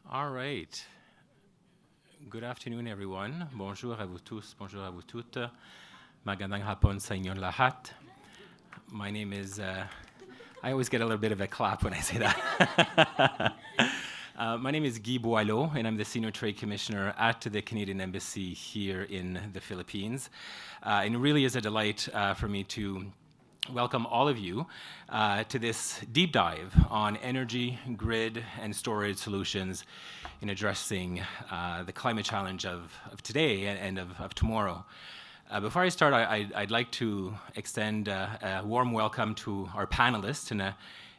All right. Good afternoon, everyone. Bonjour à vous tous, bonjour à vous toutes. Magandang hapon sa inyong lahat. My name is, I always get a little bit of a clap when I say that. My name is Guy Boileau, and I'm the Senior Trade Commissioner at the Canadian Embassy here in the Philippines. And it really is a delight for me to welcome all of you to this deep dive on energy, grid, and storage solutions in addressing the climate challenge of today and of tomorrow. Before I start, I'd like to extend a warm welcome to our panelists and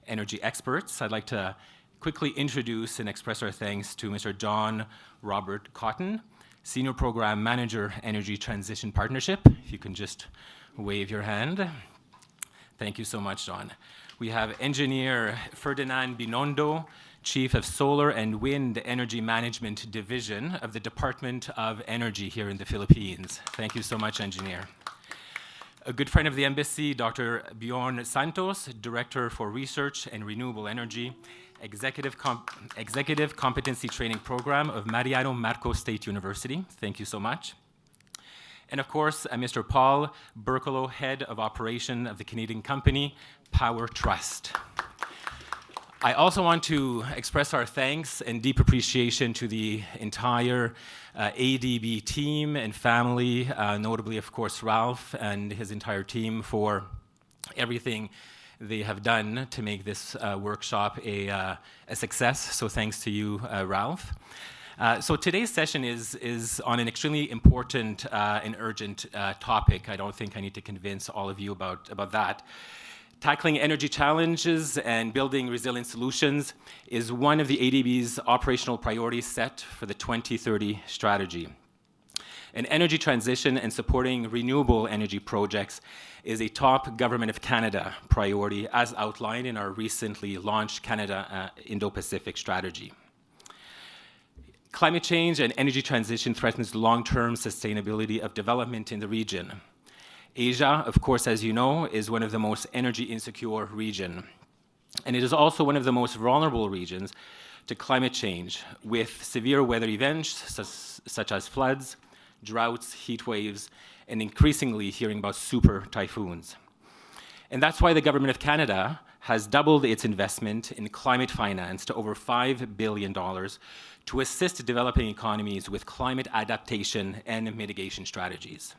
energy experts. I'd like to quickly introduce and express our thanks to Mr. John Robert Cotton, Senior Program Manager, Energy Transition Partnership. If you can just wave your hand. Thank you so much, John. We have Engineer Ferdinand Binondo, Chief of Solar and Wind Energy Management Division of the Department of Energy here in the Philippines. Thank you so much, Engineer. A good friend of the Embassy, Dr. Bjorn Santos, Director for Research and Renewable Energy, Executive Competency Training Program of Mariano Marcos State University. Thank you so much. And of course, Mr. Paul Berkelo, Head of Operation of the Canadian company, Power Trust. I also want to express our thanks and deep appreciation to the entire ADB team and family, notably, of course, Ralph and his entire team for everything they have done to make this workshop a success. So thanks to you, Ralph. So today's session is on an extremely important and urgent topic. I don't think I need to convince all of you about that. Tackling energy challenges and building resilient solutions is one of the ADB's operational priorities set for the 2030 strategy. And energy transition and supporting renewable energy projects is a top Government of Canada priority as outlined in our recently launched Canada Indo-Pacific strategy. Climate change and energy transition threatens the long-term sustainability of development in the region. Asia, of course, as you know, is one of the most energy insecure regions. And it is also one of the most vulnerable regions to climate change, with severe weather events such as floods, droughts, heat waves, and increasingly hearing about super typhoons. And that's why the Government of Canada has doubled its investment in climate finance to over $5 billion to assist developing economies with climate adaptation and mitigation strategies.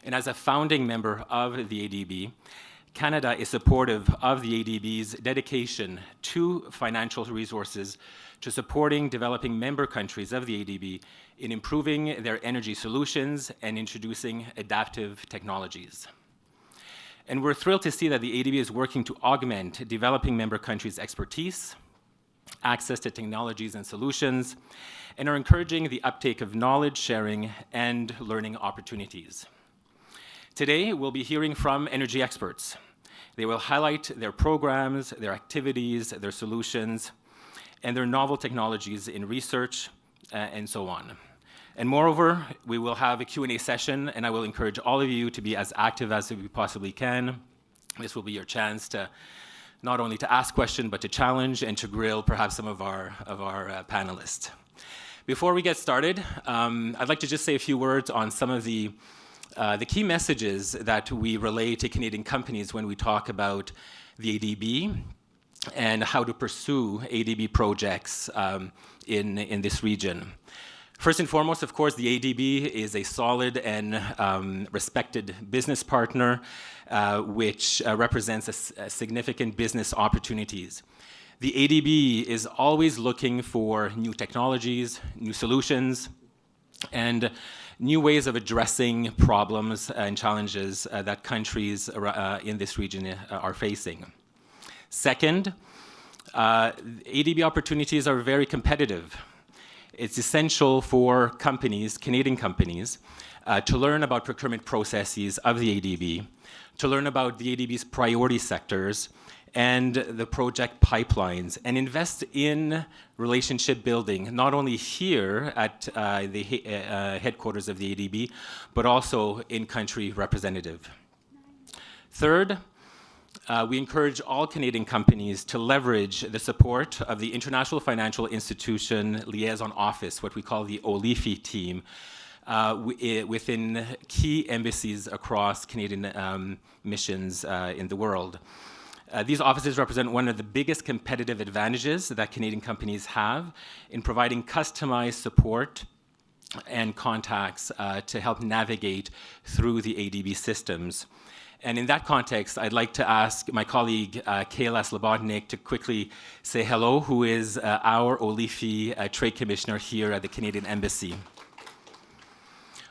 And as a founding member of the ADB, Canada is supportive of the ADB's dedication to financial resources to supporting developing member countries of the ADB in improving their energy solutions and introducing adaptive technologies. And we're thrilled to see that the ADB is working to augment developing member countries' expertise, access to technologies and solutions, and are encouraging the uptake of knowledge sharing and learning opportunities. Today, we'll be hearing from energy experts. They will highlight their programs, their activities, their solutions, and their novel technologies in research, and so on. And moreover, we will have a Q&A session, and I will encourage all of you to be as active as we possibly can. This will be your chance to not only to ask questions, but to challenge and to grill perhaps some of our panelists. Before we get started, I'd like to just say a few words on some of the key messages that we relay to Canadian companies when we talk about the ADB and how to pursue ADB projects in this region. First and foremost, of course, the ADB is a solid and respected business partner, which represents a significant business opportunities. The ADB is always looking for new technologies, new solutions, and new ways of addressing problems and challenges that countries in this region are facing. Second, ADB opportunities are very competitive. It's essential for companies, Canadian companies, to learn about procurement processes of the ADB, to learn about the ADB's priority sectors and the project pipelines, and invest in relationship building, not only here at the headquarters of the ADB, but also in country representative. Third, We encourage all Canadian companies to leverage the support of the International Financial Institution Liaison Office, what we call the OLIFI team, within key embassies across Canadian missions in the world. These offices represent one of the biggest competitive advantages that Canadian companies have in providing customized support and contacts to help navigate through the ADB systems. And in that context, I'd like to ask my colleague, Kayla Slobodnik, to quickly say hello, who is our OLIFI Trade Commissioner here at the Canadian Embassy.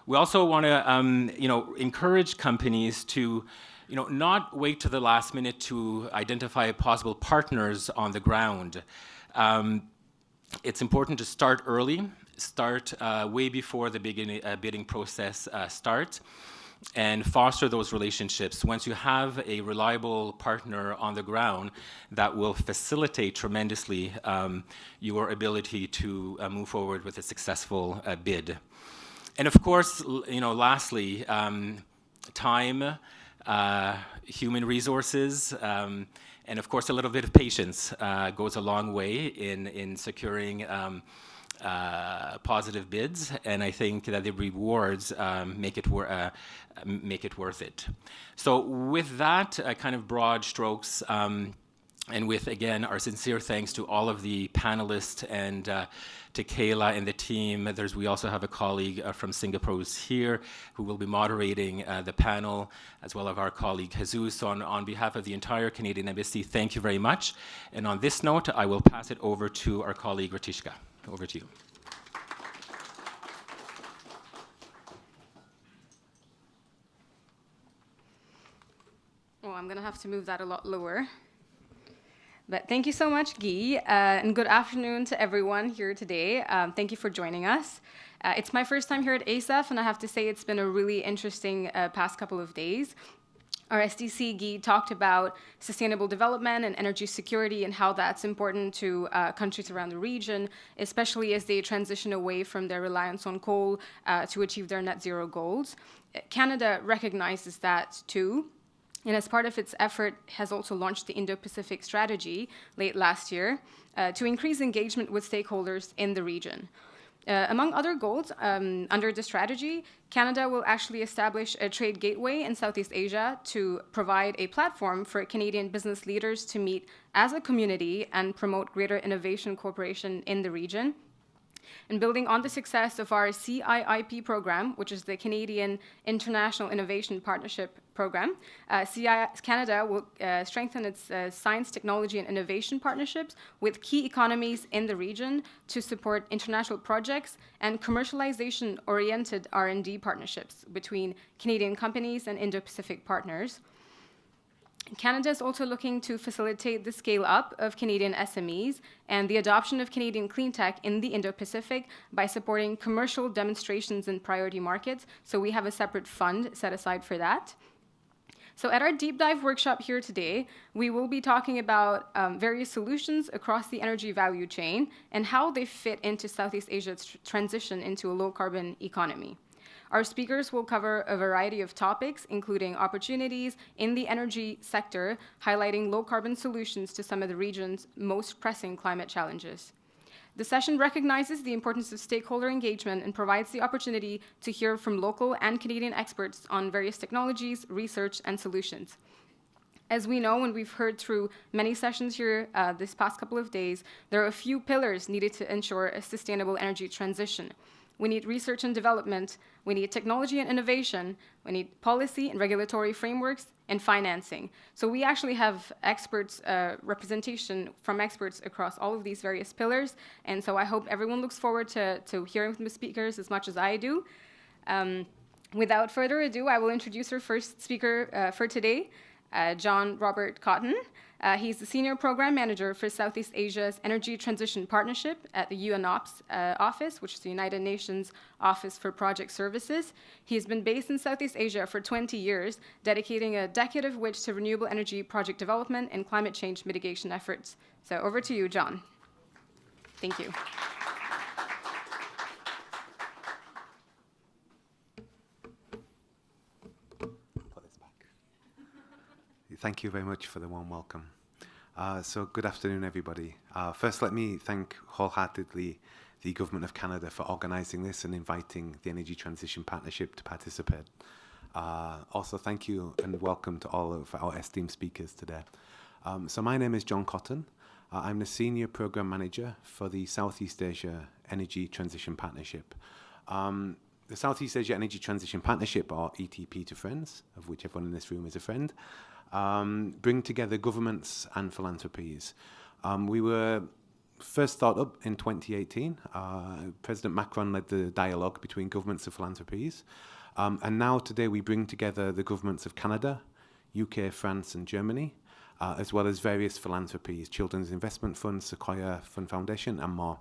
We also want to encourage companies to not wait to the last minute to identify possible partners on the ground. It's important to start early, start way before the bidding process starts, and foster those relationships. Once you have a reliable partner on the ground, that will facilitate tremendously your ability to move forward with a successful bid. And of course, lastly, time, human resources, and of course a little bit of patience goes a long way in securing positive bids, and I think that the rewards make it worth it. So with that kind of broad strokes, and with, again, our sincere thanks to all of the panelists and to Kayla and the team. We also have a colleague from Singapore who's here who will be moderating the panel, as well as our colleague Jesus. So on behalf of the entire Canadian Embassy, thank you very much. And on this note, I will pass it over to our colleague Ratishka. Over to you. Well, I'm going to have to move that a lot lower. But thank you so much, Guy, and good afternoon to everyone here today. Thank you for joining us. It's my first time here at ASEF, and I have to say it's been a really interesting past couple of days. Our SDC, Guy, talked about sustainable development and energy security and how that's important to countries around the region, especially as they transition away from their reliance on coal to achieve their net zero goals. Canada recognizes that too. And as part of its effort, has also launched the Indo-Pacific Strategy late last year to increase engagement with stakeholders in the region. Among other goals, under the strategy, Canada will actually establish a trade gateway in Southeast Asia to provide a platform for Canadian business leaders to meet as a community and promote greater innovation cooperation in the region. And building on the success of our CIIP program, which is the Canadian International Innovation Partnership Program, Canada will strengthen its science, technology, and innovation partnerships with key economies in the region to support international projects and commercialization-oriented R&D partnerships between Canadian companies and Indo-Pacific partners. Canada is also looking to facilitate the scale-up of Canadian SMEs and the adoption of Canadian clean tech in the Indo-Pacific by supporting commercial demonstrations in priority markets. So we have a separate fund set aside for that. So at our deep dive workshop here today, we will be talking about various solutions across the energy value chain and how they fit into Southeast Asia's transition into a low-carbon economy. Our speakers will cover a variety of topics, including opportunities in the energy sector, highlighting low-carbon solutions to some of the region's most pressing climate challenges. The session recognizes the importance of stakeholder engagement and provides the opportunity to hear from local and Canadian experts on various technologies, research, and solutions. As we know, and we've heard through many sessions here this past couple of days, there are a few pillars needed to ensure a sustainable energy transition. We need research and development, we need technology and innovation, we need policy and regulatory frameworks, and financing. So we actually have experts, representation from experts across all of these various pillars, and so I hope everyone looks forward to hearing from the speakers as much as I do. Without further ado, I will introduce our first speaker for today, John Robert Cotton. He's the Senior Program Manager for Southeast Asia's Energy Transition Partnership at the UNOPS office, which is the United Nations Office for Project Services. He's been based in Southeast Asia for 20 years, dedicating a decade of which to renewable energy project development and climate change mitigation efforts. So over to you, John. Thank you. Thank you very much for the warm welcome. So good afternoon, everybody. First, let me thank wholeheartedly the Government of Canada for organising this and inviting the Energy Transition Partnership to participate. Also, thank you and welcome to all of our esteemed speakers today. So my name is John Cotton. I'm the Senior Programme Manager for the Southeast Asia Energy Transition Partnership. The Southeast Asia Energy Transition Partnership, or ETP to friends, of which everyone in this room is a friend, bring together governments and philanthropies. We were first thought up in 2018. President Macron led the dialogue between governments and philanthropies. And now today we bring together the governments of Canada, UK, France and Germany, as well as various philanthropies, Children's Investment Fund, Sequoia Fund Foundation and more.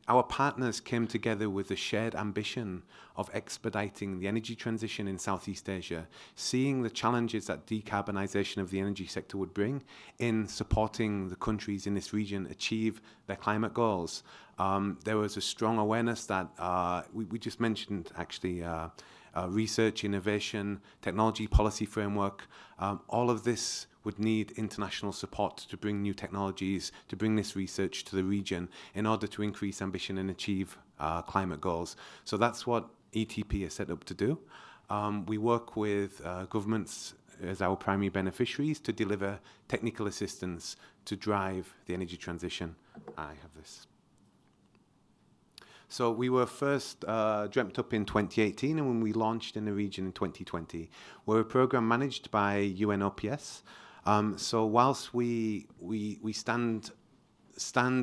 Our partners came together with the shared ambition of expediting the energy transition in Southeast Asia, seeing the challenges that decarbonisation of the energy sector would bring in supporting the countries in this region achieve their climate goals. There was a strong awareness that we just mentioned actually research, innovation, technology policy framework, all of this would need international support to bring new technologies, to bring this research to the region in order to increase ambition and achieve climate goals. So that's what ETP is set up to do. We work with governments as our primary beneficiaries to deliver technical assistance to drive the energy transition. I have this. So we were first dreamt up in 2018, and when we launched in the region in 2020, we're a program managed by UNOPS. So whilst we stand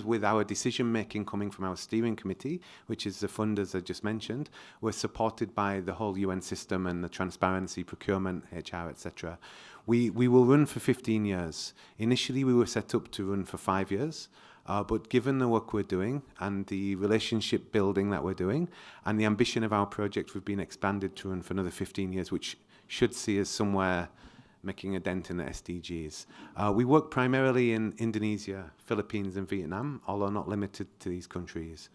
with our decision making coming from our steering committee, which is the funders I just mentioned, we're supported by the whole UN system and the transparency, procurement, HR, etc. We will run for 15 years. Initially, we were set up to run for 5 years. But given the work we're doing and the relationship building that we're doing and the ambition of our project, we've been expanded to run for another 15 years, which should see us somewhere making a dent in the SDGs. We work primarily in Indonesia, Philippines and Vietnam, although not limited to these countries.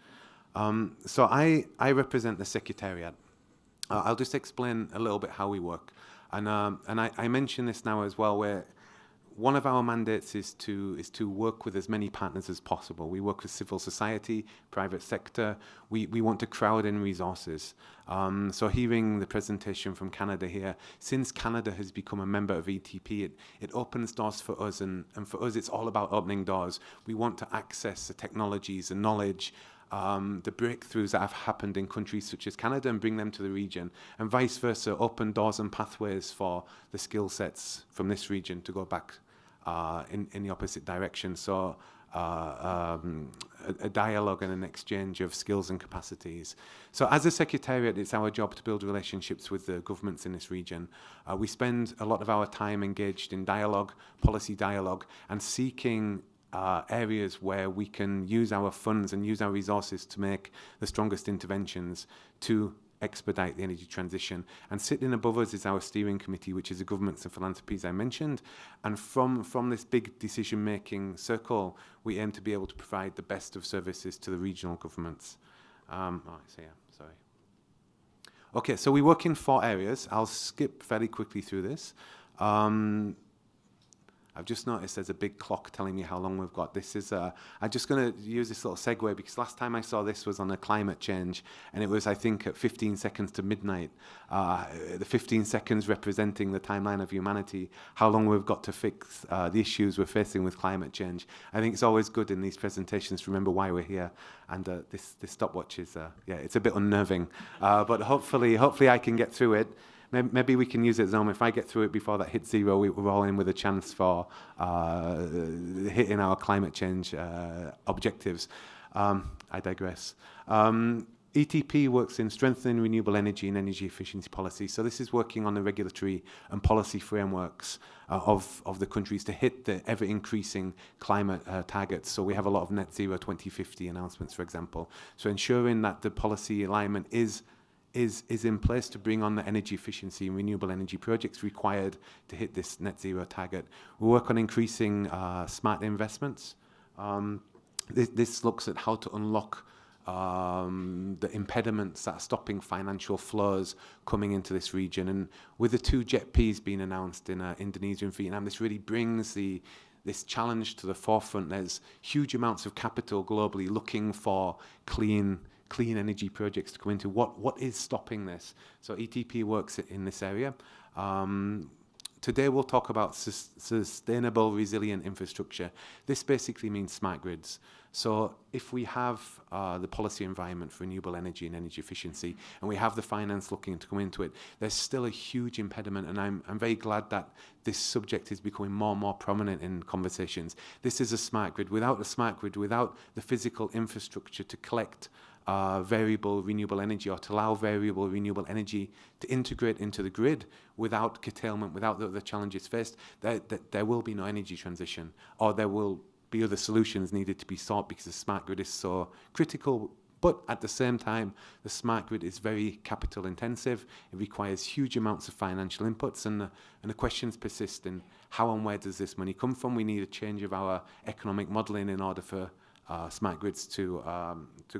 So I represent the Secretariat. I'll just explain a little bit how we work. And I mention this now as well, where one of our mandates is to work with as many partners as possible. We work with civil society, private sector. We want to crowd in resources. So hearing the presentation from Canada here, since Canada has become a member of ETP, it opens doors for us, and for us it's all about opening doors. We want to access the technologies and knowledge, the breakthroughs that have happened in countries such as Canada and bring them to the region, and vice versa, open doors and pathways for the skill sets from this region to go back in the opposite direction. So a dialogue and an exchange of skills and capacities. So as a Secretariat, it's our job to build relationships with the governments in this region. We spend a lot of our time engaged in dialogue, policy dialogue, and seeking areas where we can use our funds and use our resources to make the strongest interventions to expedite the energy transition. And sitting above us is our steering committee, which is the governments and philanthropies I mentioned. And from this big decision-making circle, we aim to be able to provide the best of services to the regional governments. Okay, so we work in 4 areas. I'll skip very quickly through this. I've just noticed there's a big clock telling me how long we've got. This is, I'm just going to use this little segue because last time I saw this was on a climate change, and it was, I think, at 15 seconds to midnight. The 15 seconds representing the timeline of humanity, how long we've got to fix the issues we're facing with climate change. I think it's always good in these presentations to remember why we're here. And this stopwatch is, it's a bit unnerving. But hopefully I can get through it. Maybe we can use it, Zoom. If I get through it before that hits 0, we're all in with a chance for hitting our climate change objectives. I digress. ETP works in strengthening renewable energy and energy efficiency policy. So this is working on the regulatory and policy frameworks of the countries to hit the ever-increasing climate targets. So we have a lot of net zero 2050 announcements, for example. So ensuring that the policy alignment is in place to bring on the energy efficiency and renewable energy projects required to hit this net zero target. We work on increasing smart investments. This looks at how to unlock the impediments that are stopping financial flows coming into this region. And with the 2 JETPs being announced in Indonesia and Vietnam, this really brings this challenge to the forefront. There's huge amounts of capital globally looking for clean energy projects to come into. What is stopping this? So ETP works in this area. Today we'll talk about sustainable, resilient infrastructure. This basically means smart grids. So if we have the policy environment for renewable energy and energy efficiency, and we have the finance looking to come into it, there's still a huge impediment, and I'm very glad that this subject is becoming more and more prominent in conversations. This is a smart grid. Without a smart grid, without the physical infrastructure to collect variable renewable energy, or to allow variable renewable energy to integrate into the grid without curtailment, without the challenges faced, there will be no energy transition, or there will be other solutions needed to be sought, because the smart grid is so critical. But at the same time, the smart grid is very capital intensive. It requires huge amounts of financial inputs, and the questions persist in how and where does this money come from. We need a change of our economic modelling in order for smart grids to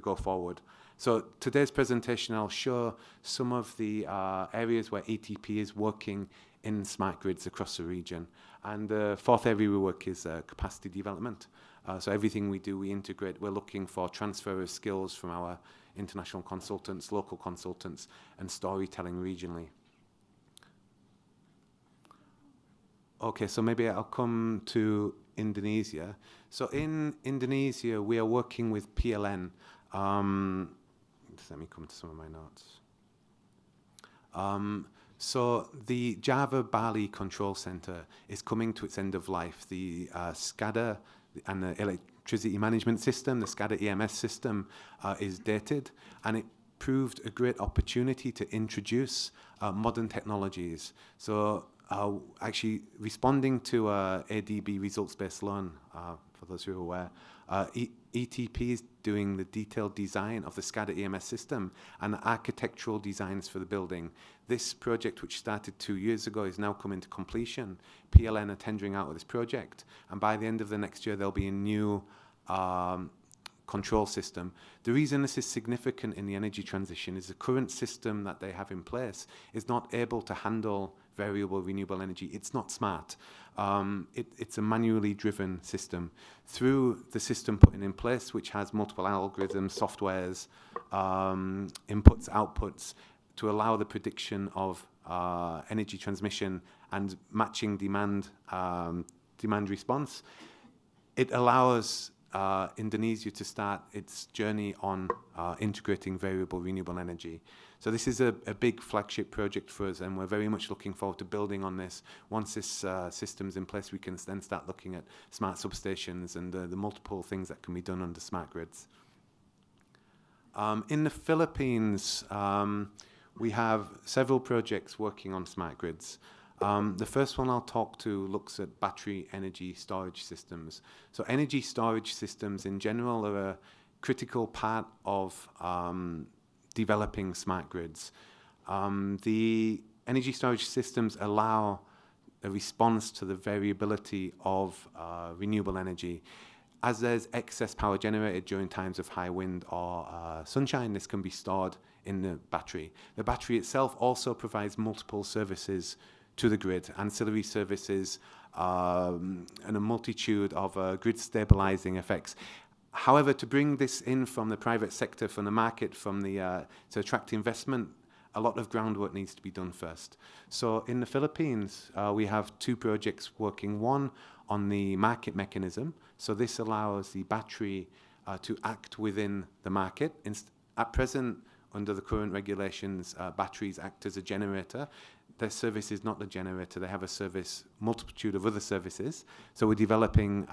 go forward. So today's presentation, I'll show some of the areas where ETP is working in smart grids across the region. And the 4th area we work is capacity development. So everything we do, we integrate. We're looking for transfer of skills from our international consultants, local consultants, and storytelling regionally. Okay, so maybe I'll come to Indonesia. So in Indonesia, we are working with PLN. Let me come to some of my notes. So the Java Bali Control Center is coming to its end of life. The SCADA and the electricity management system, the SCADA EMS system, is dated, and it proved a great opportunity to introduce modern technologies. So actually responding to ADB results-based loan, for those who are aware, ETP is doing the detailed design of the SCADA EMS system and the architectural designs for the building. This project, which started 2 years ago, is now coming to completion. PLN are tendering out with this project, and by the end of the next year, there'll be a new control system. The reason this is significant in the energy transition is the current system that they have in place is not able to handle variable renewable energy. It's not smart. It's a manually driven system. Through the system putting in place, which has multiple algorithms, softwares, inputs, outputs, to allow the prediction of energy transmission and matching demand response, it allows Indonesia to start its journey on integrating variable renewable energy. So this is a big flagship project for us, and we're very much looking forward to building on this. Once this system's in place, we can then start looking at smart substations and the multiple things that can be done under smart grids. In the Philippines, we have several projects working on smart grids. The first one I'll talk to looks at battery energy storage systems. So energy storage systems in general are a critical part of developing smart grids. The energy storage systems allow a response to the variability of renewable energy. As there's excess power generated during times of high wind or sunshine, this can be stored in the battery. The battery itself also provides multiple services to the grid, ancillary services, and a multitude of grid stabilizing effects. However, to bring this in from the private sector, from the market, to attract investment, a lot of groundwork needs to be done first. So in the Philippines, we have 2 projects working, one on the market mechanism. So this allows the battery to act within the market. At present, under the current regulations, batteries act as a generator. Their service is not the generator. They have a service, multitude of other services. So we're developing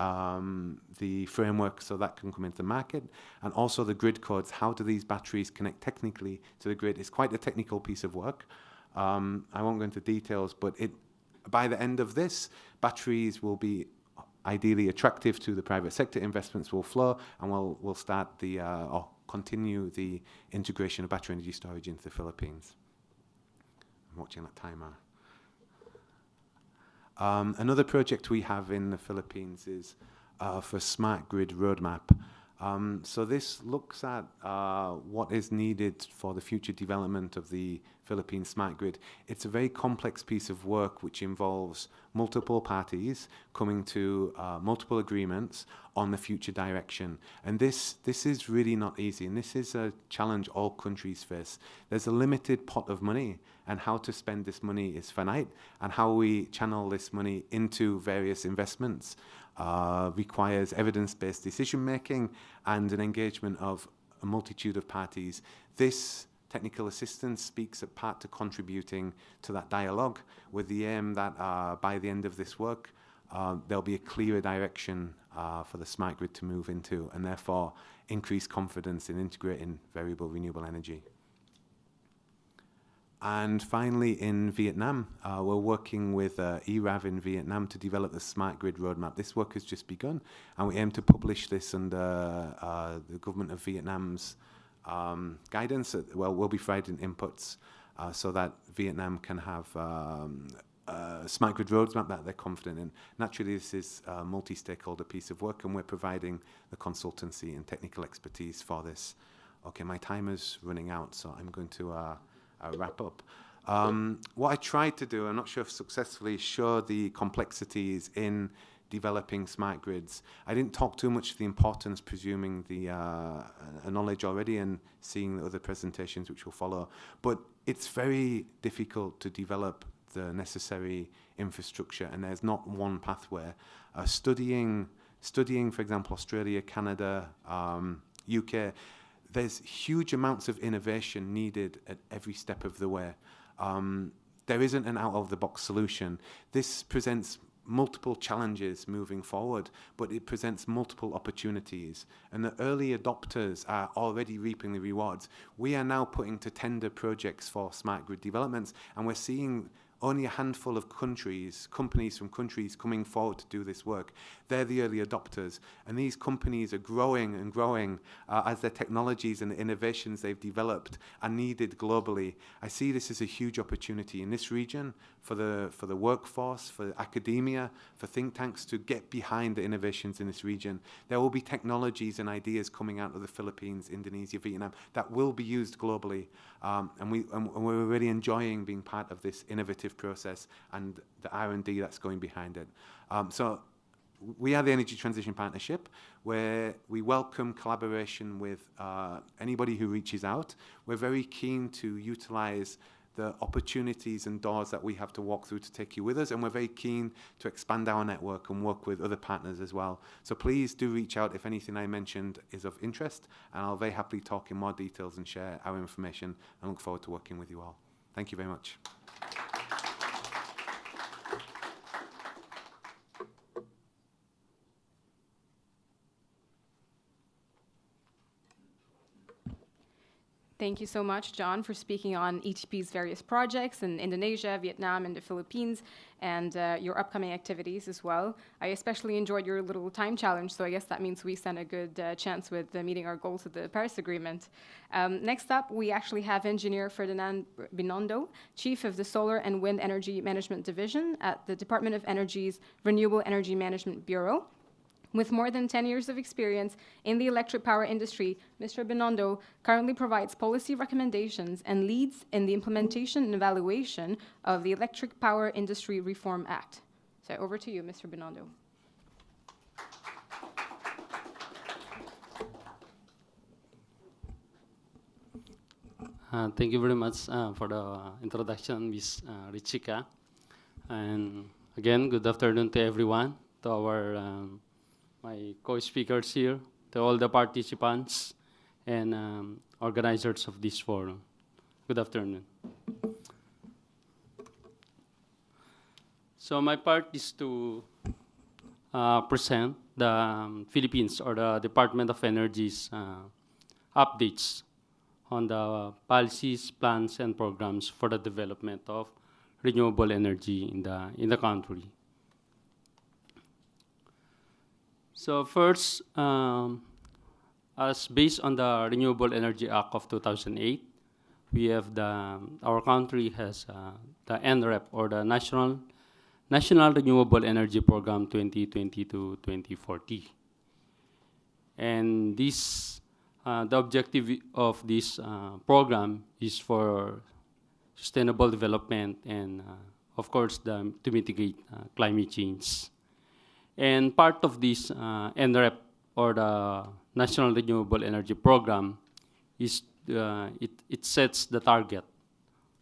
the framework so that can come into the market, and also the grid codes. How do these batteries connect technically to the grid? It's quite a technical piece of work. I won't go into details, but by the end of this, batteries will be ideally attractive to the private sector. Investments will flow, and we'll start or continue the integration of battery energy storage into the Philippines. I'm watching that timer. Another project we have in the Philippines is for Smart Grid Roadmap. So this looks at what is needed for the future development of the Philippine smart grid. It's a very complex piece of work which involves multiple parties coming to multiple agreements on the future direction. And this is really not easy, and this is a challenge all countries face. There's a limited pot of money, and how to spend this money is finite, and how we channel this money into various investments requires evidence-based decision-making and an engagement of a multitude of parties. This technical assistance speaks at part to contributing to that dialogue, with the aim that by the end of this work, there'll be a clearer direction for the smart grid to move into, and therefore increase confidence in integrating variable renewable energy. And finally, in Vietnam, we're working with ERAV in Vietnam to develop the smart grid roadmap. This work has just begun, and we aim to publish this under the government of Vietnam's guidance. We'll be providing inputs so that Vietnam can have a smart grid roadmap that they're confident in. Naturally, this is a multi-stakeholder piece of work, and we're providing the consultancy and technical expertise for this. Okay, my time is running out, so I'm going to wrap up. What I tried to do, I'm not sure if successfully, show the complexities in developing smart grids. I didn't talk too much to the importance, presuming the knowledge already and seeing the other presentations which will follow. But it's very difficult to develop the necessary infrastructure, and there's not one pathway. Studying, for example, Australia, Canada, UK, there's huge amounts of innovation needed at every step of the way. There isn't an out-of-the-box solution. This presents multiple challenges moving forward, but it presents multiple opportunities. And the early adopters are already reaping the rewards. We are now putting to tender projects for smart grid developments, and we're seeing only a handful of companies from countries coming forward to do this work. They're the early adopters, and these companies are growing and growing as their technologies and the innovations they've developed are needed globally. I see this as a huge opportunity in this region for the workforce, for academia, for think tanks to get behind the innovations in this region. There will be technologies and ideas coming out of the Philippines, Indonesia, Vietnam that will be used globally, and we're really enjoying being part of this innovative process and the R&D that's going behind it. So we are the Energy Transition Partnership, where we welcome collaboration with anybody who reaches out. We're very keen to utilize the opportunities and doors that we have to walk through to take you with us, and we're very keen to expand our network and work with other partners as well. So please do reach out if anything I mentioned is of interest, and I'll very happily talk in more details and share our information, and look forward to working with you all. Thank you very much. Thank you so much, John, for speaking on ETP's various projects in Indonesia, Vietnam, and the Philippines, and your upcoming activities as well. I especially enjoyed your little time challenge, so I guess that means we stand a good chance with meeting our goals of the Paris Agreement. Next up, we actually have Engineer Ferdinand Binondo, Chief of the Solar and Wind Energy Management Division at the Department of Energy's Renewable Energy Management Bureau. With more than 10 years of experience in the electric power industry, Mr. Binondo currently provides policy recommendations and leads in the implementation and evaluation of the Electric Power Industry Reform Act. So over to you, Mr. Binondo. Thank you very much for the introduction, Ms. Richika. And again, good afternoon to everyone, to our my co-speakers here, to all the participants and organizers of this forum. Good afternoon. So my part is to present the Philippines or the Department of Energy's updates on the policies, plans, and programs for the development of renewable energy in the country. So first, as based on the Renewable Energy Act of 2008, we have our country has the NREP, or the National Renewable Energy Program 2020 to 2040. And this, the objective of this program is for sustainable development and, of course, to mitigate climate change. And part of this NREP, or the National Renewable Energy Program, is it sets the target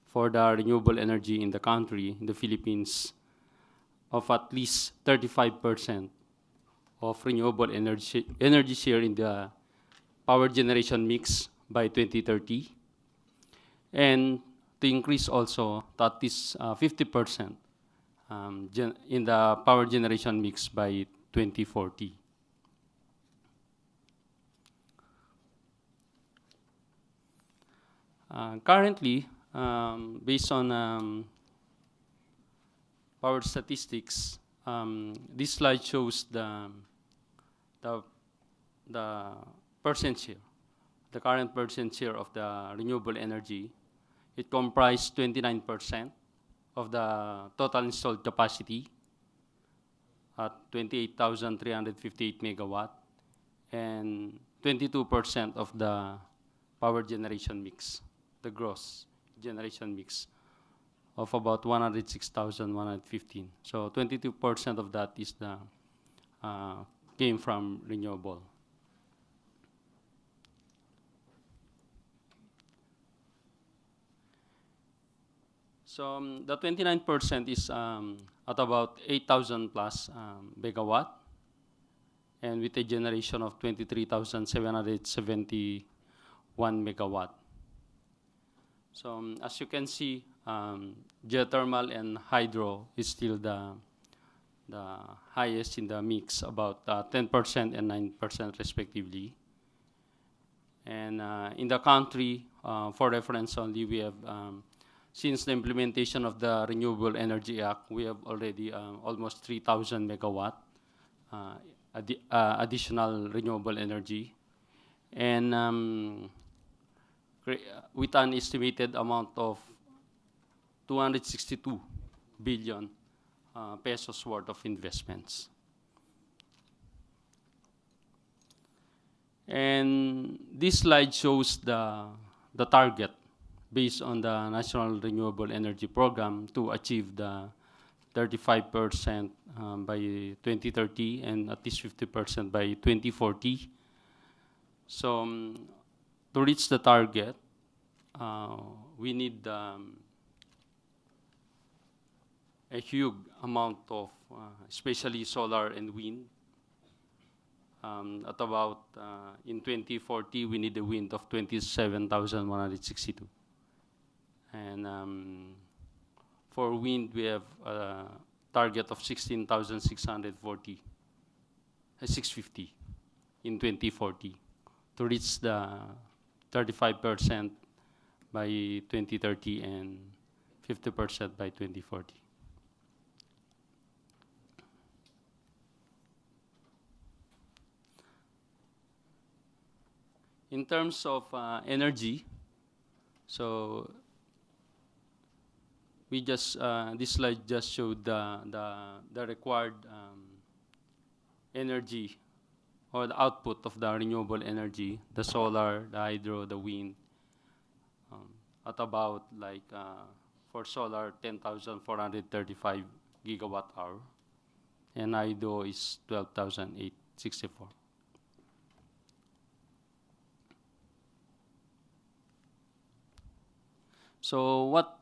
for the renewable energy in the country, in the Philippines, of at least 35% of renewable energy share in the power generation mix by 2030, and to increase also to at least 50% in the power generation mix by 2040. Currently, based on power statistics, this slide shows the percent share, the current percent share of the renewable energy. It comprised 29% of the total installed capacity at 28,358 megawatt, and 22% of the power generation mix, the gross generation mix of about 106,115. So 22% of that is the came from renewable. So the 29% is at about 8,000 plus megawatt, and with a generation of 23,771 megawatt. So as you can see, geothermal and hydro is still the highest in the mix, about 10% and 9% respectively. And in the country, for reference only, we have, since the implementation of the Renewable Energy Act, we have already almost 3,000 megawatt additional renewable energy. And with an estimated amount of 262 billion pesos worth of investments. And this slide shows the target based on the National Renewable Energy Program to achieve the 35% by 2030 and at least 50% by 2040. So to reach the target, we need a huge amount of, especially solar and wind. At about, in 2040, we need a wind of 27,162. And for wind, we have a target of 650 in 2040 to reach the 35% by 2030 and 50% by 2040. In terms of energy, so we just this slide just showed the required energy or the output of the renewable energy, the solar, the hydro, the wind, at about like for solar 10,435 gigawatt hour, and hydro is 12,864. So what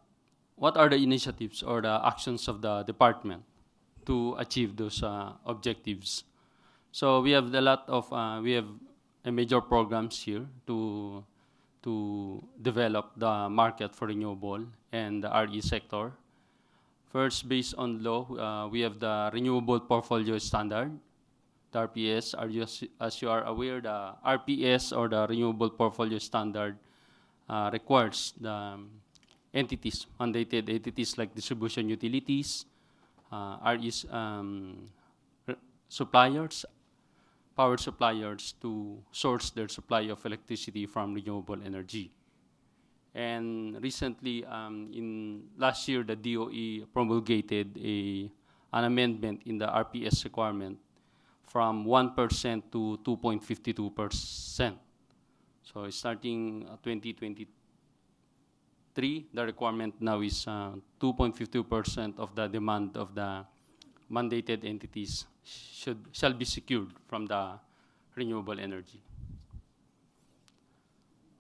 are the initiatives or the actions of the department to achieve those objectives? So we have a lot of we have a major programs here to develop the market for renewable and the RE sector. First, based on law, we have the Renewable Portfolio Standard, the RPS. As you are aware, the RPS or the Renewable Portfolio Standard requires the entities, mandated entities like distribution utilities, REs, suppliers, power suppliers to source their supply of electricity from renewable energy. And recently, in last year, the DOE promulgated an amendment in the RPS requirement from 1% to 2.52%. So starting 2023, the requirement now is 2.52% of the demand of the mandated entities shall be secured from the renewable energy.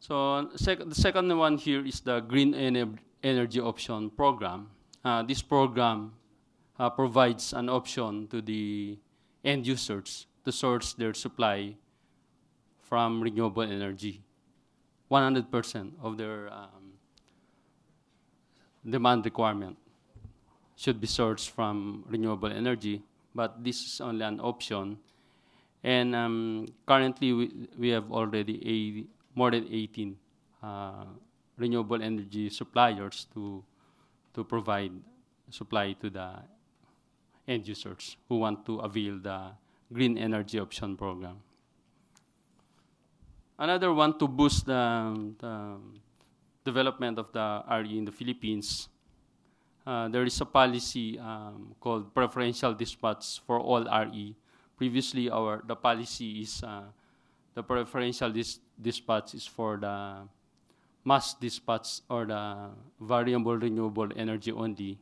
So the second one here is the Green Energy Option Program. This program provides an option to the end users to source their supply from renewable energy. 100% of their demand requirement should be sourced from renewable energy, but this is only an option. And currently, we have already more than 18 renewable energy suppliers to provide supply to the end users who want to avail the Green Energy Option Program. Another one to boost the development of the RE in the Philippines, there is a policy called preferential dispatch for all RE. Previously, the policy is the preferential dispatch is for the mass dispatch or the variable renewable energy only.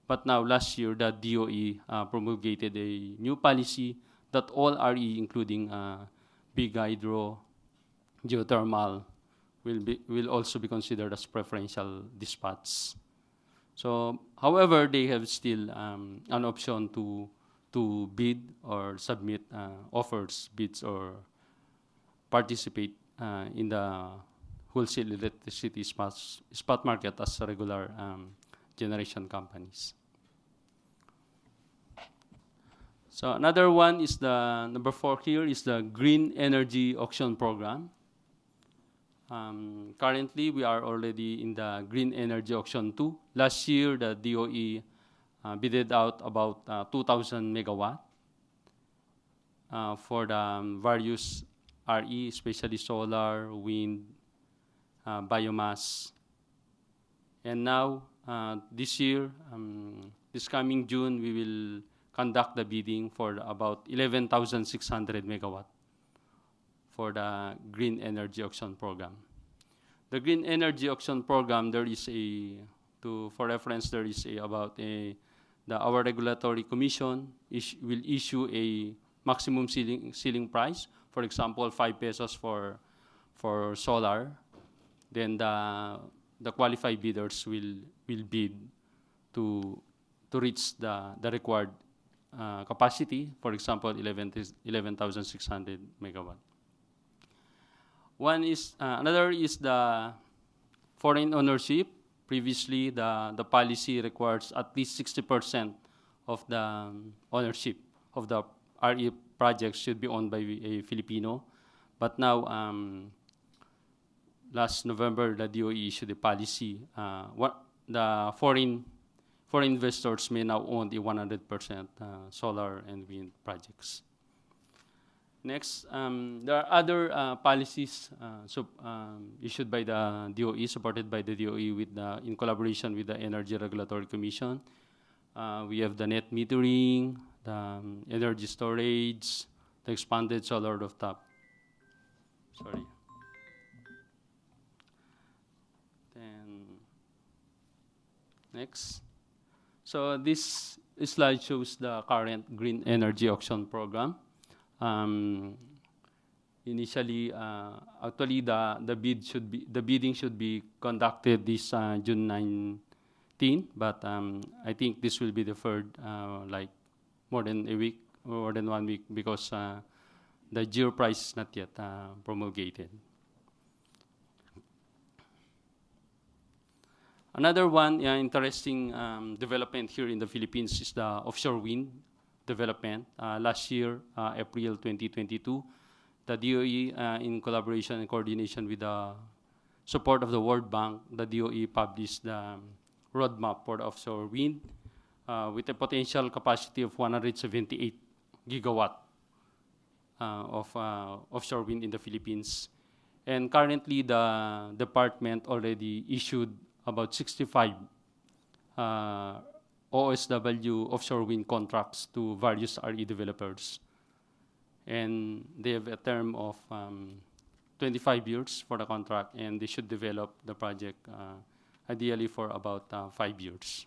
But now, last year, the DOE promulgated a new policy that all RE, including big hydro, geothermal, will also be considered as preferential dispatch. So, however, they have still an option to bid or submit offers, bids, or participate in the wholesale electricity spot market as regular generation companies. So another one is the number 4 here is the Green Energy Auction Program. Currently, we are already in the Green Energy Auction 2. Last year, the DOE bidded out about 2,000 megawatt for the various RE, especially solar, wind, biomass. And now, this year, this coming June, we will conduct the bidding for about 11,600 megawatt for the Green Energy Auction Program. The Green Energy Auction Program, there is for reference, there is our regulatory commission will issue a maximum ceiling price. For example, 5 pesos for solar. Then the qualified bidders will bid to reach the required capacity. For example, 11,600 megawatt. Another is the foreign ownership. Previously, the policy requires at least 60% of the ownership of the RE projects should be owned by a Filipino. But now, last November, the DOE issued a policy. The foreign investors may now own the 100% solar and wind projects. Next, there are other policies issued by the DOE, supported by the DOE in collaboration with the Energy Regulatory Commission. We have the net metering, the energy storage, the expanded solar rooftop. Sorry. Then next. So this slide shows the current Green Energy Auction Program. Initially, actually, the bidding should be conducted this June 19, but I think this will be deferred like more than 1 week, because the zero price is not yet promulgated. Another one interesting development here in the Philippines is the offshore wind development. Last year, April 2022, the DOE, in collaboration and coordination with the support of the World Bank, the DOE published the roadmap for the offshore wind with a potential capacity of 178 gigawatt of offshore wind in the Philippines. And currently, the department already issued about 65 OSW offshore wind contracts to various RE developers. and they have a term of 25 years for the contract, and they should develop the project ideally for about 5 years.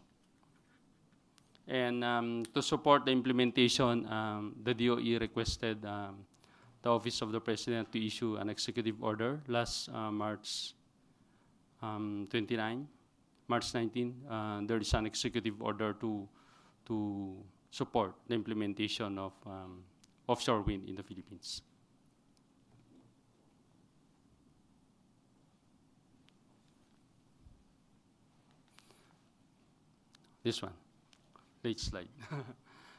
And to support the implementation, the DOE requested the Office of the President to issue an executive order last March 19. There is an executive order to support the implementation of offshore wind in the Philippines. This one, late slide.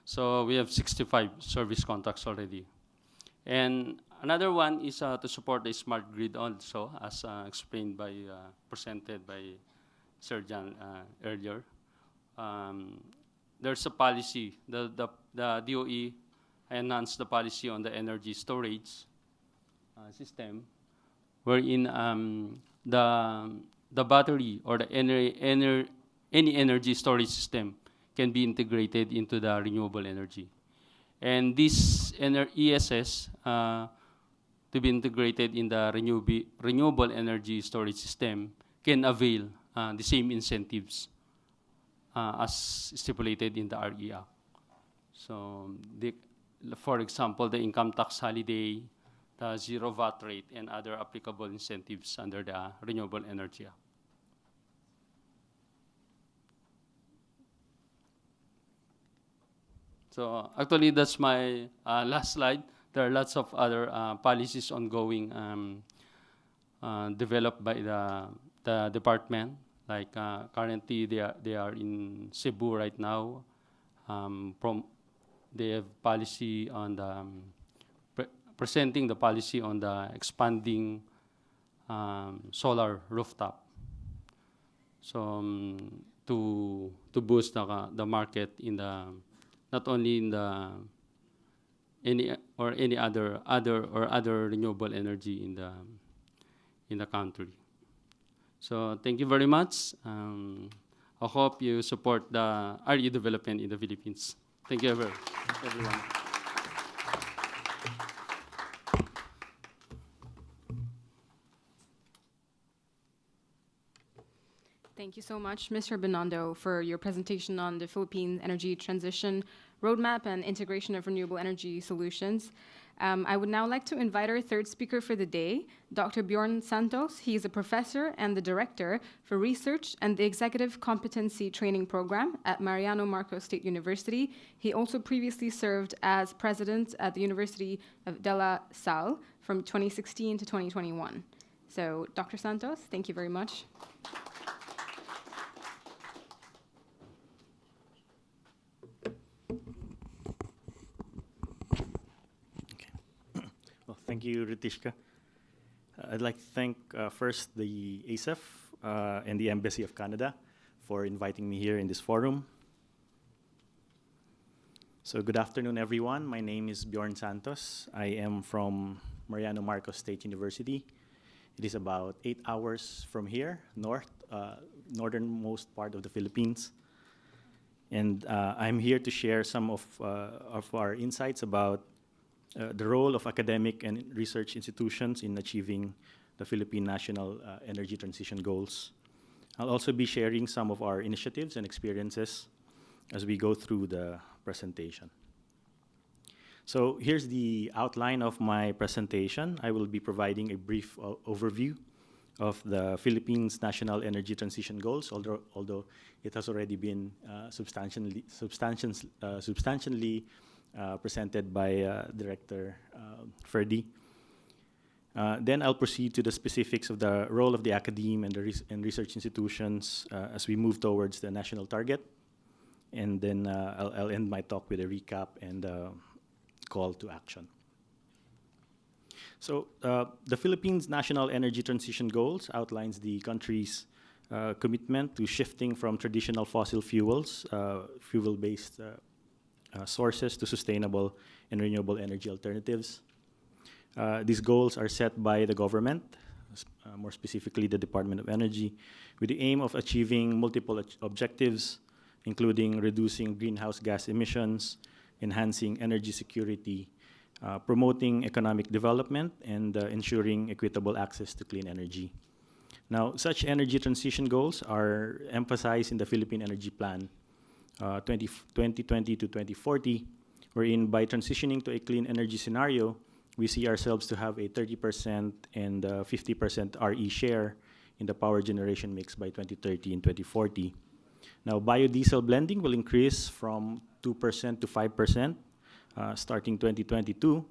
So we have 65 service contracts already. And another one is to support the smart grid also, as explained by, presented by Sir John earlier. There's a policy, the DOE enhanced the policy on the energy storage system, wherein the battery or the any energy storage system can be integrated into the renewable energy. And this ESS to be integrated in the renewable energy storage system can avail the same incentives as stipulated in the RE Act. So, for example, the income tax holiday, the zero VAT rate, and other applicable incentives under the Renewable Energy Act. So actually, that's my last slide. There are lots of other policies ongoing developed by the department. Like currently, they are in Cebu right now. They have policy on the presenting the policy on the expanding solar rooftop. So to boost the market in the not only in the any other renewable energy in the country. So thank you very much. I hope you support the RE development in the Philippines. Thank you, everyone. Thank you so much, Mr. Binondo, for your presentation on the Philippine Energy Transition Roadmap and Integration of Renewable Energy Solutions. I would now like to invite our third speaker for the day, Dr. Bjorn Santos. He is a professor and the director for research and the Executive Competency Training Program at Mariano Marcos State University. He also previously served as president at the University of De La Salle from 2016 to 2021. So, Dr. Santos, thank you very much. Thank you, Ritishka. I'd like to thank first the ASEF and the Embassy of Canada for inviting me here in this forum. So good afternoon, everyone. My name is Bjorn Santos. I am from Mariano Marcos State University. It is about 8 hours from here, northernmost part of the Philippines. And I'm here to share some of our insights about the role of academic and research institutions in achieving the Philippine National Energy Transition Goals. I'll also be sharing some of our initiatives and experiences as we go through the presentation. So here's the outline of my presentation. I will be providing a brief overview of the Philippines National Energy Transition Goals, although it has already been substantially presented by Director Ferdy. Then I'll proceed to the specifics of the role of the academe and research institutions as we move towards the national target. And then I'll end my talk with a recap and call to action. So the Philippines National Energy Transition Goals outlines the country's commitment to shifting from traditional fossil fuels, fuel-based sources to sustainable and renewable energy alternatives. These goals are set by the government, more specifically the Department of Energy, with the aim of achieving multiple objectives, including reducing greenhouse gas emissions, enhancing energy security, promoting economic development, and ensuring equitable access to clean energy. Now, such energy transition goals are emphasized in the Philippine Energy Plan 2020 to 2040, wherein by transitioning to a clean energy scenario, we see ourselves to have a 30% and 50% RE share in the power generation mix by 2030 and 2040. Now, biodiesel blending will increase from 2% to 5% starting 2022,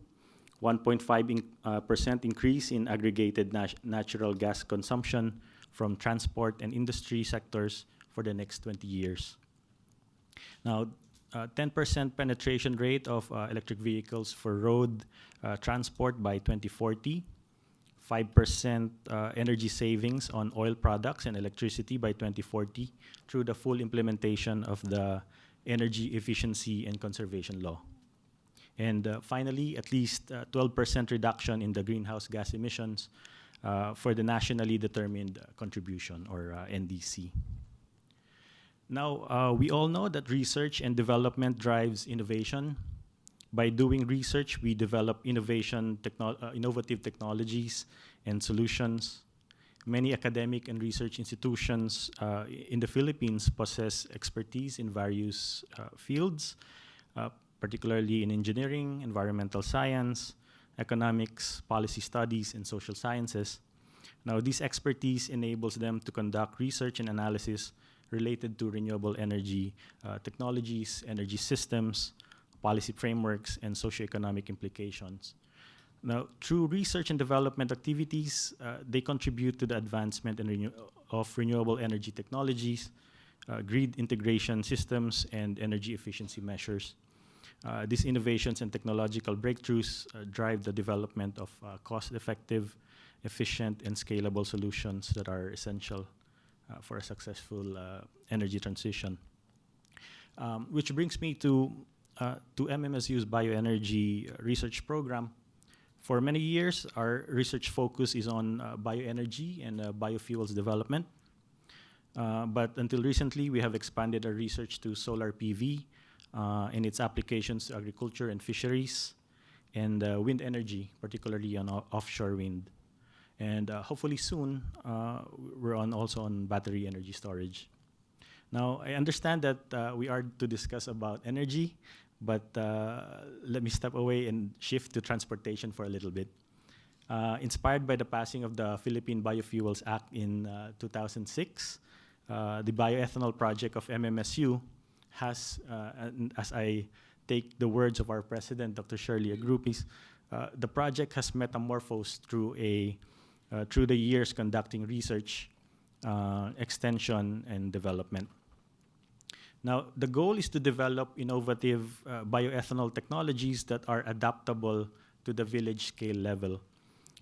1.5% increase in aggregated natural gas consumption from transport and industry sectors for the next 20 years. Now, 10% penetration rate of electric vehicles for road transport by 2040, 5% energy savings on oil products and electricity by 2040 through the full implementation of the Energy Efficiency and Conservation Law. And finally, at least 12% reduction in the greenhouse gas emissions for the nationally determined contribution, or NDC. Now, we all know that research and development drives innovation. By doing research, we develop innovative technologies and solutions. Many academic and research institutions in the Philippines possess expertise in various fields, particularly in engineering, environmental science, economics, policy studies, and social sciences. Now, this expertise enables them to conduct research and analysis related to renewable energy technologies, energy systems, policy frameworks, and socioeconomic implications. Now, through research and development activities, they contribute to the advancement of renewable energy technologies, grid integration systems, and energy efficiency measures. These innovations and technological breakthroughs drive the development of cost-effective, efficient, and scalable solutions that are essential for a successful energy transition. Which brings me to MMSU's bioenergy research program. For many years, our research focus is on bioenergy and biofuels development. But until recently, we have expanded our research to solar PV and its applications to agriculture and fisheries, and wind energy, particularly on offshore wind. And hopefully soon, we're also on battery energy storage. Now, I understand that we are to discuss about energy, but let me step away and shift to transportation for a little bit. Inspired by the passing of the Philippine Biofuels Act in 2006, the bioethanol project of MMSU has, and as I take the words of our president, Dr. Shirley Agrupis, the project has metamorphosed through the years conducting research, extension, and development. Now, the goal is to develop innovative bioethanol technologies that are adaptable to the village scale level.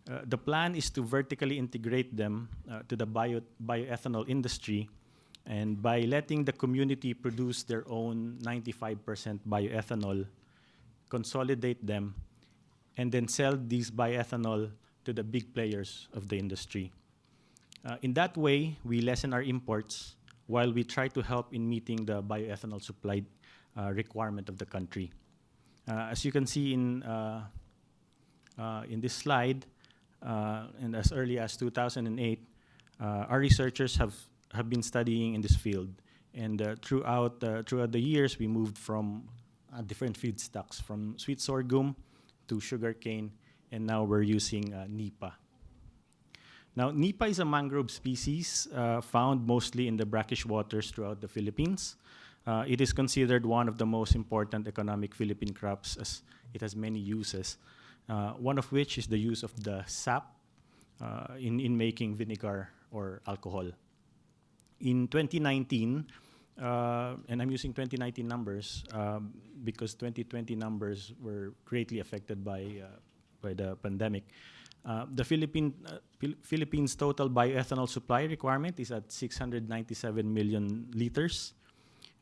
The plan is to vertically integrate them to the bioethanol industry, and by letting the community produce their own 95% bioethanol, consolidate them, and then sell these bioethanol to the big players of the industry. In that way, we lessen our imports while we try to help in meeting the bioethanol supply requirement of the country. As you can see in this slide, and as early as 2008, our researchers have been studying in this field. And throughout the years, we moved from different feedstocks, from sweet sorghum to sugarcane, and now we're using nipa. Now, nipa is a mangrove species found mostly in the brackish waters throughout the Philippines. It is considered one of the most important economic Philippine crops, as it has many uses, one of which is the use of the sap in making vinegar or alcohol. In 2019, and I'm using 2019 numbers because 2020 numbers were greatly affected by the pandemic. The Philippines' total bioethanol supply requirement is at 697 million liters.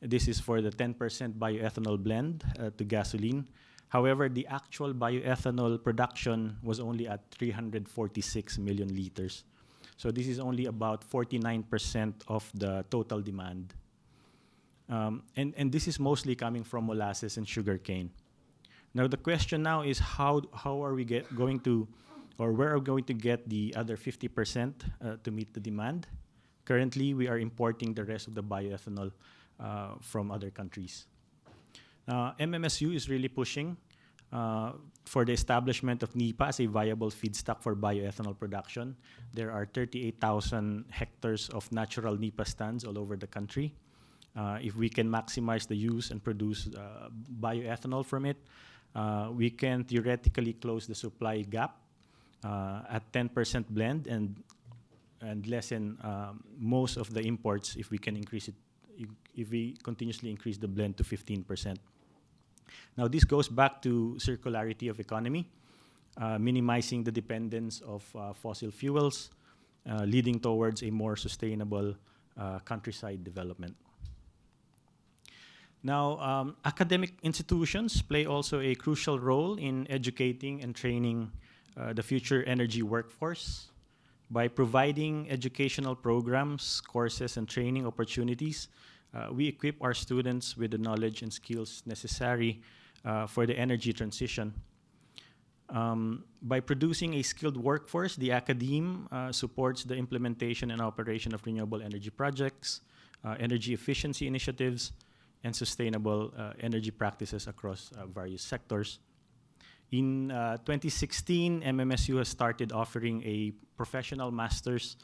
This is for the 10% bioethanol blend to gasoline. However, the actual bioethanol production was only at 346 million liters. So this is only about 49% of the total demand. And this is mostly coming from molasses and sugarcane. Now the question now is how are we going to, or where are we going to get the other 50% to meet the demand? Currently, we are importing the rest of the bioethanol from other countries. MMSU is really pushing for the establishment of NIPA as a viable feedstock for bioethanol production. There are 38,000 hectares of natural NIPA stands all over the country. If we can maximize the use and produce bioethanol from it, we can theoretically close the supply gap at 10% blend and lessen most of the imports if we can increase it, if we continuously increase the blend to 15%. Now this goes back to circularity of economy, minimizing the dependence of fossil fuels, leading towards a more sustainable countryside development. Now, academic institutions play also a crucial role in educating and training the future energy workforce. By providing educational programs, courses, and training opportunities, we equip our students with the knowledge and skills necessary for the energy transition. By producing a skilled workforce, the academe supports the implementation and operation of renewable energy projects, energy efficiency initiatives, and sustainable energy practices across various sectors. In 2016, MMSU has started offering a professional master's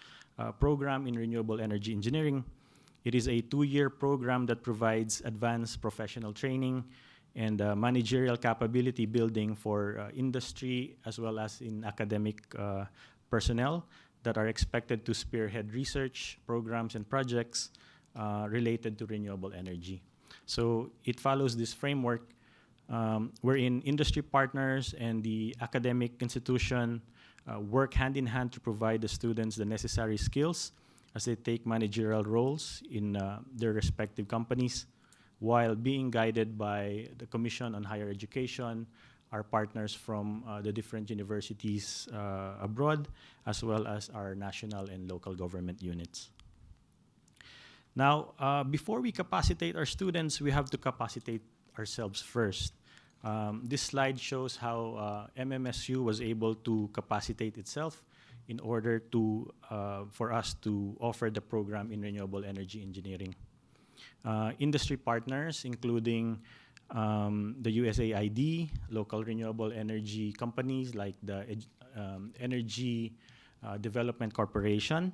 program in renewable energy engineering. It is a 2-year program that provides advanced professional training and managerial capability building for industry as well as in academic personnel that are expected to spearhead research programs and projects related to renewable energy. So it follows this framework wherein industry partners and the academic institution work hand in hand to provide the students the necessary skills as they take managerial roles in their respective companies, while being guided by the Commission on Higher Education, our partners from the different universities abroad, as well as our national and local government units. Now, before we capacitate our students, we have to capacitate ourselves first. This slide shows how MMSU was able to capacitate itself in order to, for us to offer the program in renewable energy engineering. Industry partners, including the USAID, local renewable energy companies like the Energy Development Corporation,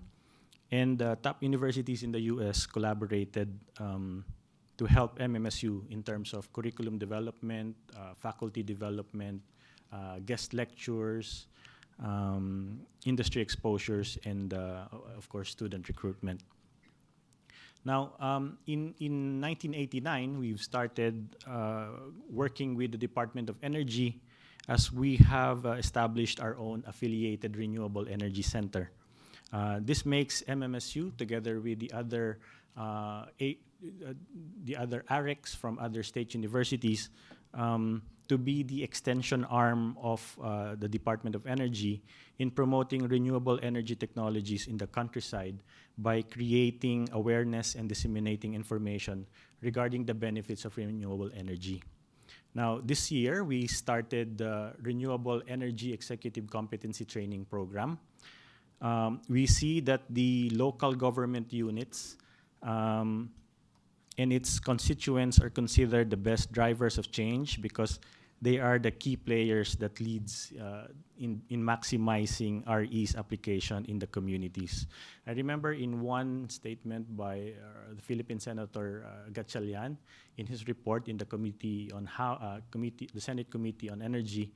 and top universities in the US collaborated to help MMSU in terms of curriculum development, faculty development, guest lectures, industry exposures, and of course, student recruitment. Now, in 1989, we've started working with the Department of Energy as we have established our own affiliated renewable energy center. This makes MMSU, together with the other ARECs from other state universities, to be the extension arm of the Department of Energy in promoting renewable energy technologies in the countryside by creating awareness and disseminating information regarding the benefits of renewable energy. Now, this year, we started the Renewable Energy Executive Competency Training Program. We see that the local government units and its constituents are considered the best drivers of change because they are the key players that leads in maximizing RE's application in the communities. I remember in one statement by the Philippine Senator Gatchalian in his report in the committee on the Senate Committee on Energy,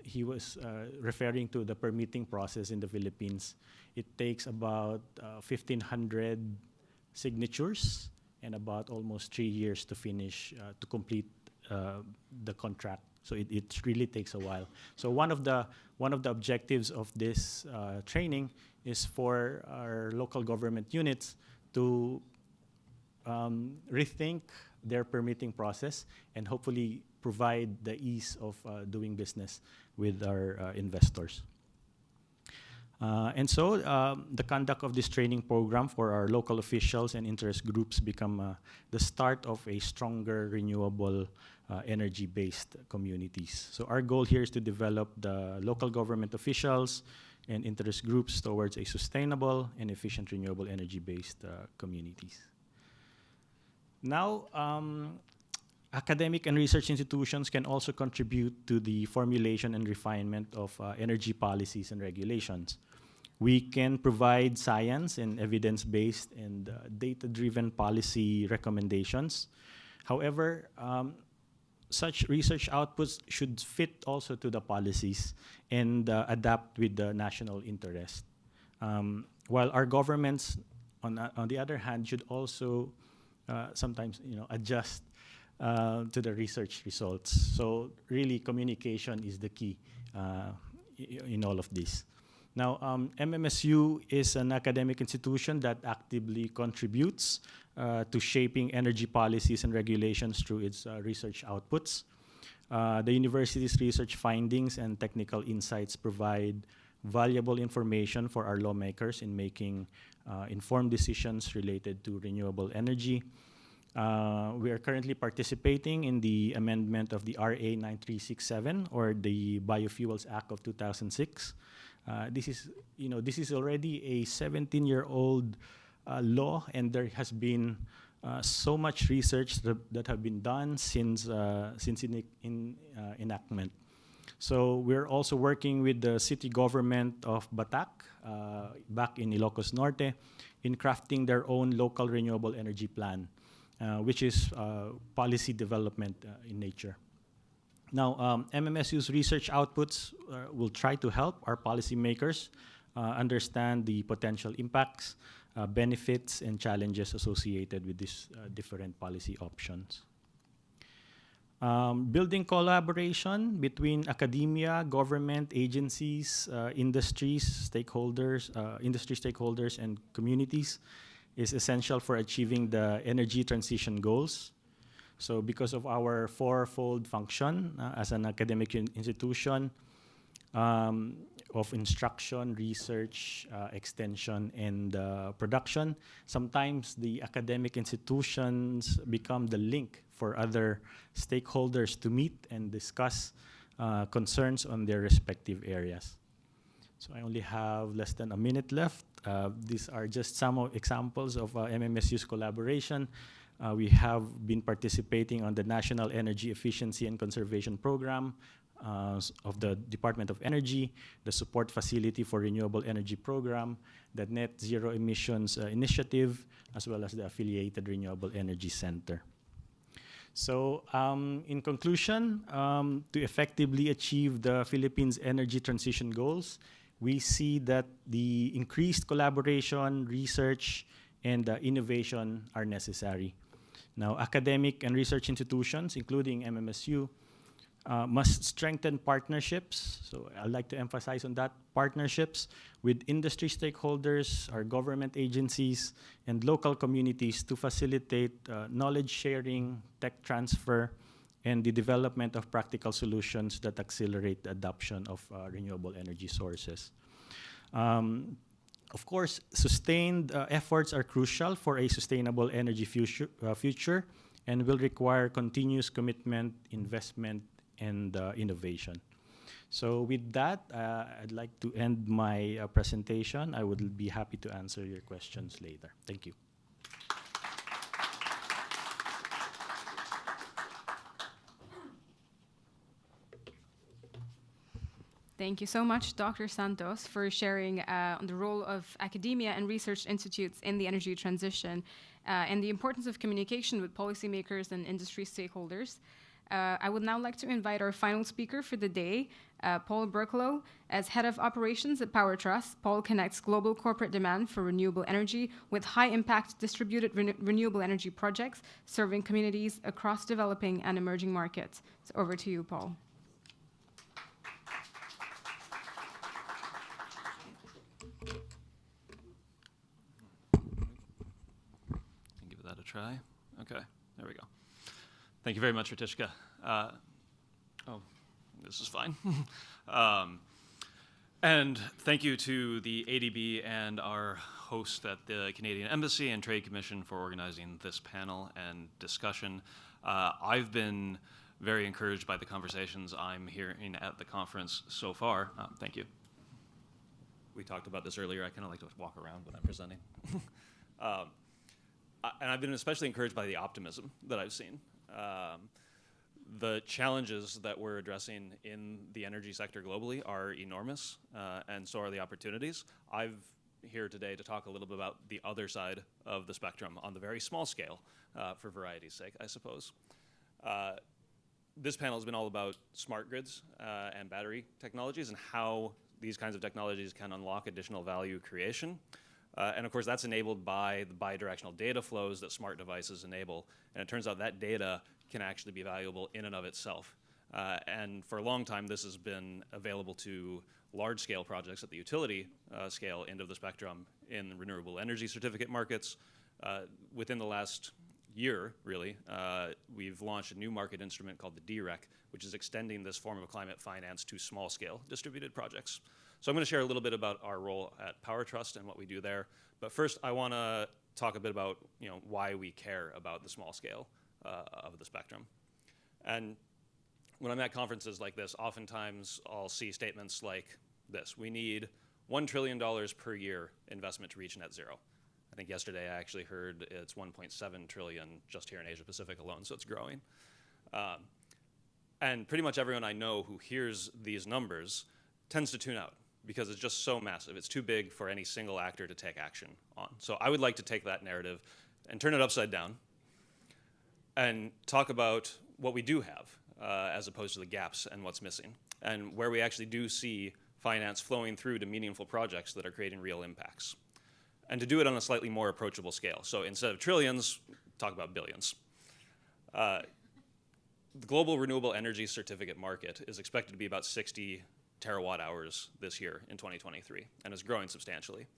he was referring to the permitting process in the Philippines. It takes about 1,500 signatures and about almost 3 years to finish, to complete the contract. So it really takes a while. So one of the objectives of this training is for our local government units to rethink their permitting process and hopefully provide the ease of doing business with our investors. The conduct of this training program for our local officials and interest groups become the start of a stronger renewable energy-based communities. So our goal here is to develop the local government officials and interest groups towards a sustainable and efficient renewable energy-based communities. Now, academic and research institutions can also contribute to the formulation and refinement of energy policies and regulations. We can provide science and evidence-based and data-driven policy recommendations. However, such research outputs should fit also to the policies and adapt with the national interest. While our governments, on the other hand, should also sometimes adjust to the research results. So really, communication is the key in all of this. Now, MMSU is an academic institution that actively contributes to shaping energy policies and regulations through its research outputs. The university's research findings and technical insights provide valuable information for our lawmakers in making informed decisions related to renewable energy. We are currently participating in the amendment of the RA 9367, or the Biofuels Act of 2006. This is already a 17-year-old law, and there has been so much research that have been done since enactment. So we're also working with the city government of Batac, back in Ilocos Norte, in crafting their own local renewable energy plan, which is policy development in nature. Now, MMSU's research outputs will try to help our policymakers understand the potential impacts, benefits, and challenges associated with these different policy options. Building collaboration between academia, government agencies, industry stakeholders, and communities is essential for achieving the energy transition goals. So because of our fourfold function as an academic institution of instruction, research, extension, and production, sometimes the academic institutions become the link for other stakeholders to meet and discuss concerns on their respective areas. So I only have less than a minute left. These are just some examples of MMSU's collaboration. We have been participating on the National Energy Efficiency and Conservation Program of the Department of Energy, the Support Facility for Renewable Energy Program, the Net Zero Emissions Initiative, as well as the affiliated Renewable Energy Center. So in conclusion, to effectively achieve the Philippines' energy transition goals, we see that the increased collaboration, research, and innovation are necessary. Now, academic and research institutions, including MMSU, must strengthen partnerships. So I'd like to emphasize on that, partnerships with industry stakeholders, our government agencies, and local communities to facilitate knowledge sharing, tech transfer, and the development of practical solutions that accelerate the adoption of renewable energy sources. Of course, sustained efforts are crucial for a sustainable energy future and will require continuous commitment, investment, and innovation. So with that, I'd like to end my presentation. I would be happy to answer your questions later. Thank you. Thank you so much, Dr. Santos, for sharing on the role of academia and research institutes in the energy transition and the importance of communication with policymakers and industry stakeholders. I would now like to invite our final speaker for the day, Paul Berklow. As Head of Operations at Power Trust, Paul connects global corporate demand for renewable energy with high-impact distributed renewable energy projects serving communities across developing and emerging markets. So over to you, Paul. Give that a try. Okay, there we go. Thank you very much, Ratishka. Oh, this is fine. And thank you to the ADB and our host at the Canadian Embassy and Trade Commission for organizing this panel and discussion. I've been very encouraged by the conversations I'm hearing at the conference so far. Thank you. We talked about this earlier. I kind of like to walk around when I'm presenting. And I've been especially encouraged by the optimism that I've seen. The challenges that we're addressing in the energy sector globally are enormous, and so are the opportunities. I'm here today to talk a little bit about the other side of the spectrum on the very small scale, for variety's sake, I suppose. This panel has been all about smart grids and battery technologies and how these kinds of technologies can unlock additional value creation. And of course, that's enabled by the bidirectional data flows that smart devices enable. And it turns out that data can actually be valuable in and of itself. And for a long time, this has been available to large-scale projects at the utility scale end of the spectrum in renewable energy certificate markets. Within the last year, really, we've launched a new market instrument called the DREC, which is extending this form of climate finance to small-scale distributed projects. So I'm going to share a little bit about our role at PowerTrust and what we do there. But first, I want to talk a bit about why we care about the small scale of the spectrum. And when I'm at conferences like this, oftentimes I'll see statements like this: we need $1 trillion per year investment to reach net zero. I think yesterday I actually heard it's 1.7 trillion just here in Asia Pacific alone, so it's growing. And pretty much everyone I know who hears these numbers tends to tune out because it's just so massive. It's too big for any single actor to take action on. So I would like to take that narrative and turn it upside down and talk about what we do have as opposed to the gaps and what's missing, and where we actually do see finance flowing through to meaningful projects that are creating real impacts. And to do it on a slightly more approachable scale. So instead of trillions, talk about billions. The global renewable energy certificate market is expected to be about 60 terawatt hours this year in 2023, and is growing substantially.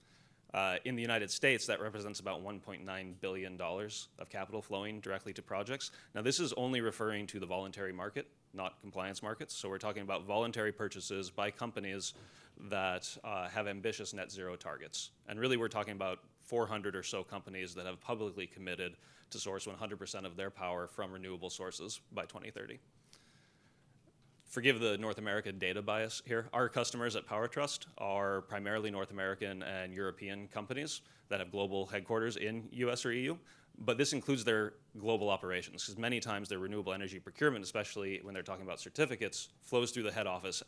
In the United States, that represents about $1.9 billion of capital flowing directly to projects. Now, this is only referring to the voluntary market, not compliance markets. So we're talking about voluntary purchases by companies that have ambitious net zero targets. And really, we're talking about 400 or so companies that have publicly committed to source 100% of their power from renewable sources by 2030. Forgive the North American data bias here. Our customers at PowerTrust are primarily North American and European companies that have global headquarters in US or EU, but this includes their global operations, because many times their renewable energy procurement, especially when they're talking about certificates, flows through the head office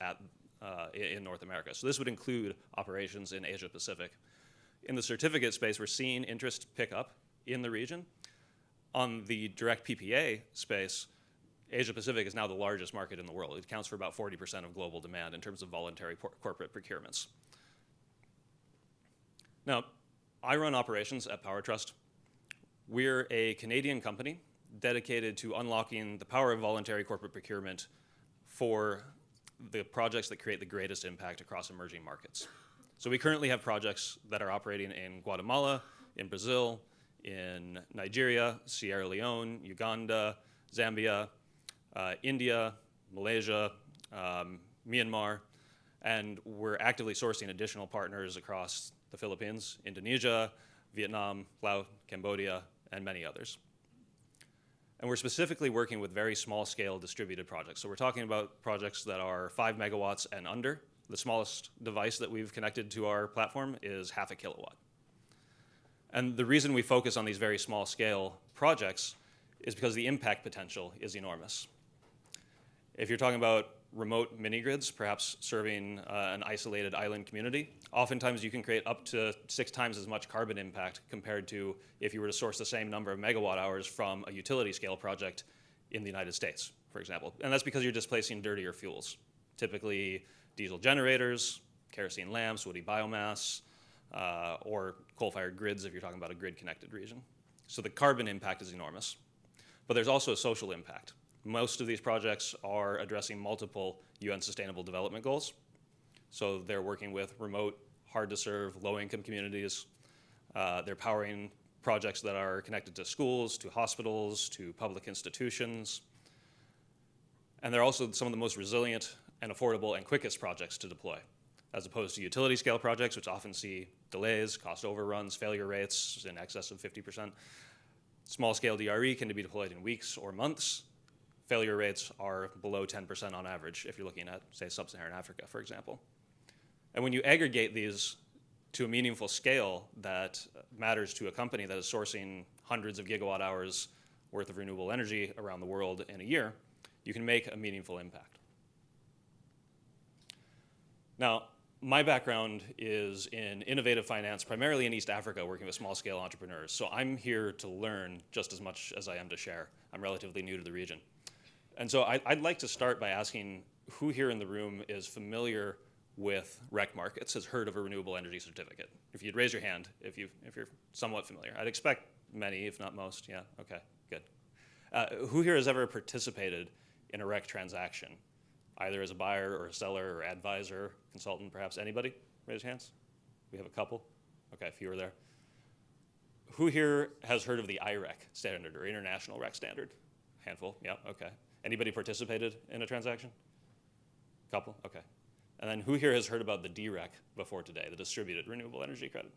in North America. So this would include operations in Asia Pacific. In the certificate space, we're seeing interest pick up in the region. On the direct PPA space, Asia Pacific is now the largest market in the world. It accounts for about 40% of global demand in terms of voluntary corporate procurements. Now, I run operations at PowerTrust. We're a Canadian company dedicated to unlocking the power of voluntary corporate procurement for the projects that create the greatest impact across emerging markets. So we currently have projects that are operating in Guatemala, in Brazil, in Nigeria, Sierra Leone, Uganda, Zambia, India, Malaysia, Myanmar, and we're actively sourcing additional partners across the Philippines, Indonesia, Vietnam, Laos, Cambodia, and many others. And we're specifically working with very small-scale distributed projects. So we're talking about projects that are 5 megawatts and under. The smallest device that we've connected to our platform is 0.5 kilowatt. And the reason we focus on these very small-scale projects is because the impact potential is enormous. If you're talking about remote mini-grids, perhaps serving an isolated island community, oftentimes you can create up to 6 times as much carbon impact compared to if you were to source the same number of megawatt hours from a utility scale project in the United States, for example. And that's because you're displacing dirtier fuels, typically diesel generators, kerosene lamps, woody biomass, or coal-fired grids if you're talking about a grid-connected region. So the carbon impact is enormous. But there's also a social impact. Most of these projects are addressing multiple UN Sustainable Development Goals. So they're working with remote, hard-to-serve, low-income communities. They're powering projects that are connected to schools, to hospitals, to public institutions. And they're also some of the most resilient and affordable and quickest projects to deploy. as opposed to utility scale projects, which often see delays, cost overruns, failure rates in excess of 50%. Small scale DRE can be deployed in weeks or months. Failure rates are below 10% on average if you're looking at, say, sub-Saharan Africa, for example. And when you aggregate these to a meaningful scale that matters to a company that is sourcing hundreds of gigawatt hours worth of renewable energy around the world in a year, you can make a meaningful impact. Now, my background is in innovative finance, primarily in East Africa, working with small-scale entrepreneurs. So I'm here to learn just as much as I am to share. I'm relatively new to the region. And so I'd like to start by asking who here in the room is familiar with REC markets, has heard of a renewable energy certificate. If you'd raise your hand, if you're somewhat familiar. I'd expect many, if not most. Yeah, okay, good. Who here has ever participated in a REC transaction, either as a buyer or a seller or advisor, consultant, perhaps? Anybody? Raise your hands. We have a couple. Okay, a few are there. Who here has heard of the IREC standard or International REC standard? Handful, yeah, okay. Anybody participated in a transaction? Couple, okay. And then who here has heard about the DREC before today, the Distributed Renewable Energy Credit?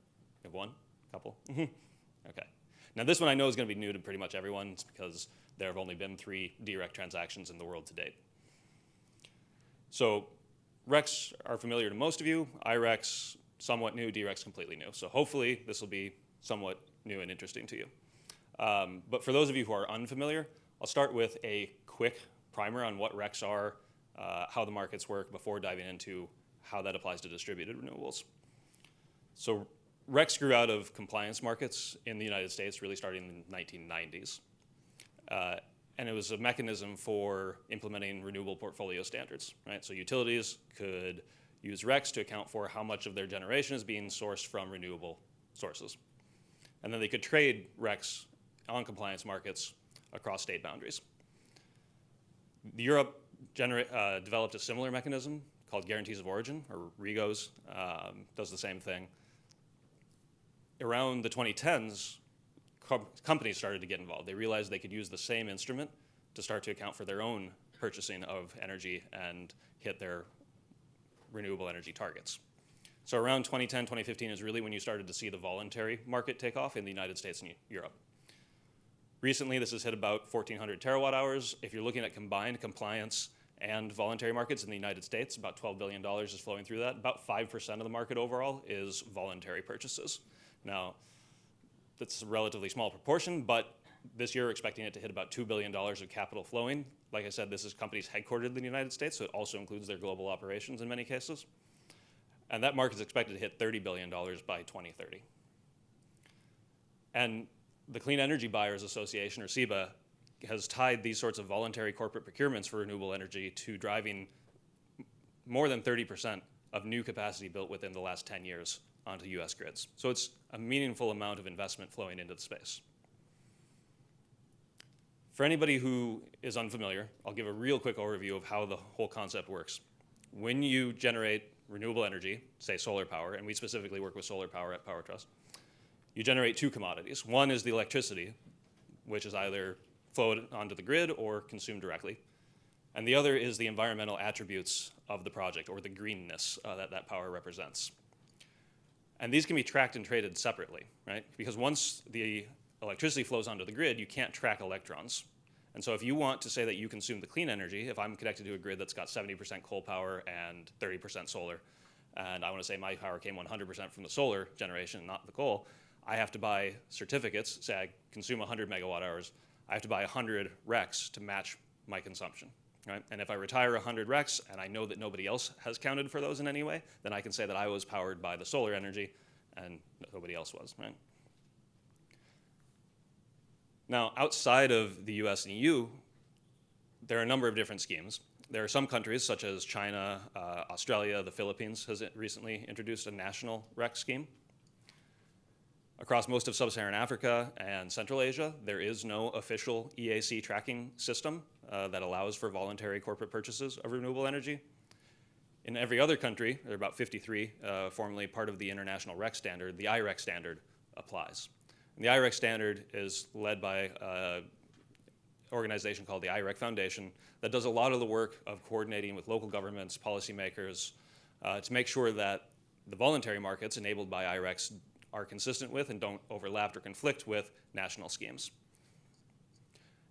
You have one? Couple? Okay. Now this one I know is going to be new to pretty much everyone. It's because there have only been 3 DREC transactions in the world to date. So RECs are familiar to most of you. IRECs, somewhat new. DRECs, completely new. So hopefully this will be somewhat new and interesting to you. But for those of you who are unfamiliar, I'll start with a quick primer on what RECs are, how the markets work, before diving into how that applies to distributed renewables. So RECs grew out of compliance markets in the United States, really starting in the 1990s. And it was a mechanism for implementing renewable portfolio standards, right? So utilities could use RECs to account for how much of their generation is being sourced from renewable sources. And then they could trade RECs on compliance markets across state boundaries. Europe developed a similar mechanism called Guarantees of Origin, or REGOs, does the same thing. Around the 2010s, companies started to get involved. They realized they could use the same instrument to start to account for their own purchasing of energy and hit their renewable energy targets. So around 2010, 2015 is really when you started to see the voluntary market take off in the United States and Europe. Recently, this has hit about 1,400 terawatt hours. If you're looking at combined compliance and voluntary markets in the United States, about $12 billion is flowing through that. About 5% of the market overall is voluntary purchases. Now, that's a relatively small proportion, but this year we're expecting it to hit about $2 billion of capital flowing. Like I said, this is companies headquartered in the United States, so it also includes their global operations in many cases. And that market is expected to hit $30 billion by 2030. And the Clean Energy Buyers Association, or CEBA, has tied these sorts of voluntary corporate procurements for renewable energy to driving more than 30% of new capacity built within the last 10 years onto US grids. So it's a meaningful amount of investment flowing into the space. For anybody who is unfamiliar, I'll give a real quick overview of how the whole concept works. When you generate renewable energy, say solar power, and we specifically work with solar power at PowerTrust, you generate 2 commodities. One is the electricity, which is either flowed onto the grid or consumed directly. And the other is the environmental attributes of the project, or the greenness that power represents. And these can be tracked and traded separately, right? Because once the electricity flows onto the grid, you can't track electrons. And so if you want to say that you consume the clean energy, if I'm connected to a grid that's got 70% coal power and 30% solar, and I want to say my power came 100% from the solar generation, not the coal, I have to buy certificates. Say I consume 100 megawatt hours, I have to buy 100 RECs to match my consumption, right? And if I retire 100 RECs and I know that nobody else has counted for those in any way, then I can say that I was powered by the solar energy and nobody else was, right? Now, outside of the US and EU, there are a number of different schemes. There are some countries, such as China, Australia, the Philippines has recently introduced a national REC scheme. Across most of sub-Saharan Africa and Central Asia, there is no official EAC tracking system that allows for voluntary corporate purchases of renewable energy. In every other country, there are about 53 formerly part of the International REC standard, the IREC standard applies. And the IREC standard is led by an organization called the IREC Foundation that does a lot of the work of coordinating with local governments, policymakers, to make sure that the voluntary markets enabled by IREX are consistent with and don't overlap or conflict with national schemes.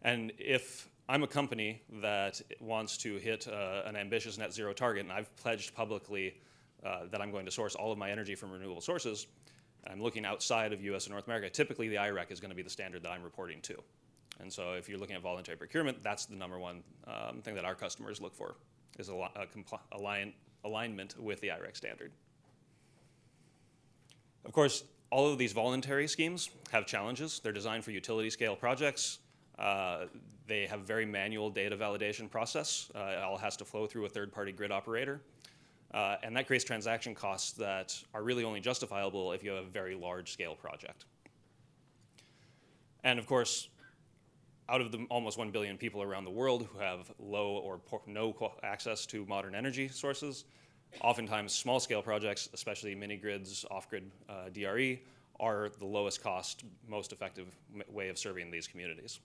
And if I'm a company that wants to hit an ambitious net zero target, and I've pledged publicly that I'm going to source all of my energy from renewable sources, and I'm looking outside of US and North America, typically the IREC is going to be the standard that I'm reporting to. And so if you're looking at voluntary procurement, that's the number one thing that our customers look for, is alignment with the IREC standard. Of course, all of these voluntary schemes have challenges. They're designed for utility scale projects. They have very manual data validation process. It all has to flow through a third-party grid operator. And that creates transaction costs that are really only justifiable if you have a very large-scale project. And of course, out of the almost 1 billion people around the world who have low or no access to modern energy sources, oftentimes small-scale projects, especially mini-grids, off-grid DRE, are the lowest cost, most effective way of serving these communities.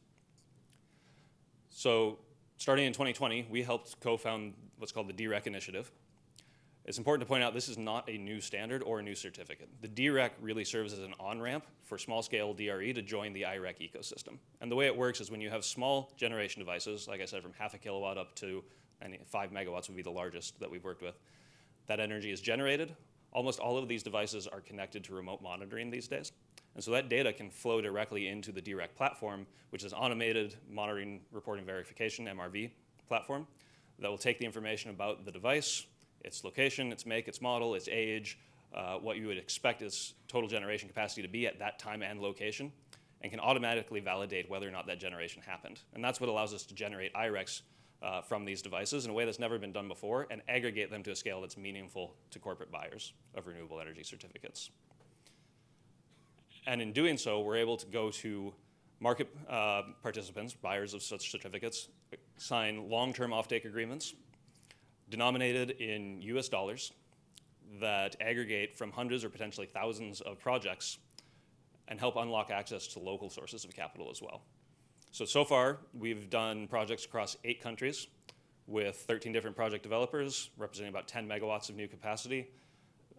So starting in 2020, we helped co-found what's called the DREC initiative. It's important to point out this is not a new standard or a new certificate. The DREC really serves as an on-ramp for small-scale DRE to join the IREC ecosystem. And the way it works is when you have small generation devices, like I said, from 0.5 kilowatt up to 5 megawatts would be the largest that we've worked with, that energy is generated. Almost all of these devices are connected to remote monitoring these days. And so that data can flow directly into the DREC platform, which is automated monitoring, reporting, verification, MRV platform, that will take the information about the device, its location, its make, its model, its age, what you would expect its total generation capacity to be at that time and location, and can automatically validate whether or not that generation happened. And that's what allows us to generate IRECs from these devices in a way that's never been done before and aggregate them to a scale that's meaningful to corporate buyers of renewable energy certificates. And in doing so, we're able to go to market participants, buyers of such certificates, sign long-term offtake agreements denominated in US dollars that aggregate from hundreds or potentially thousands of projects and help unlock access to local sources of capital as well. So far, we've done projects across 8 countries with 13 different project developers representing about 10 megawatts of new capacity.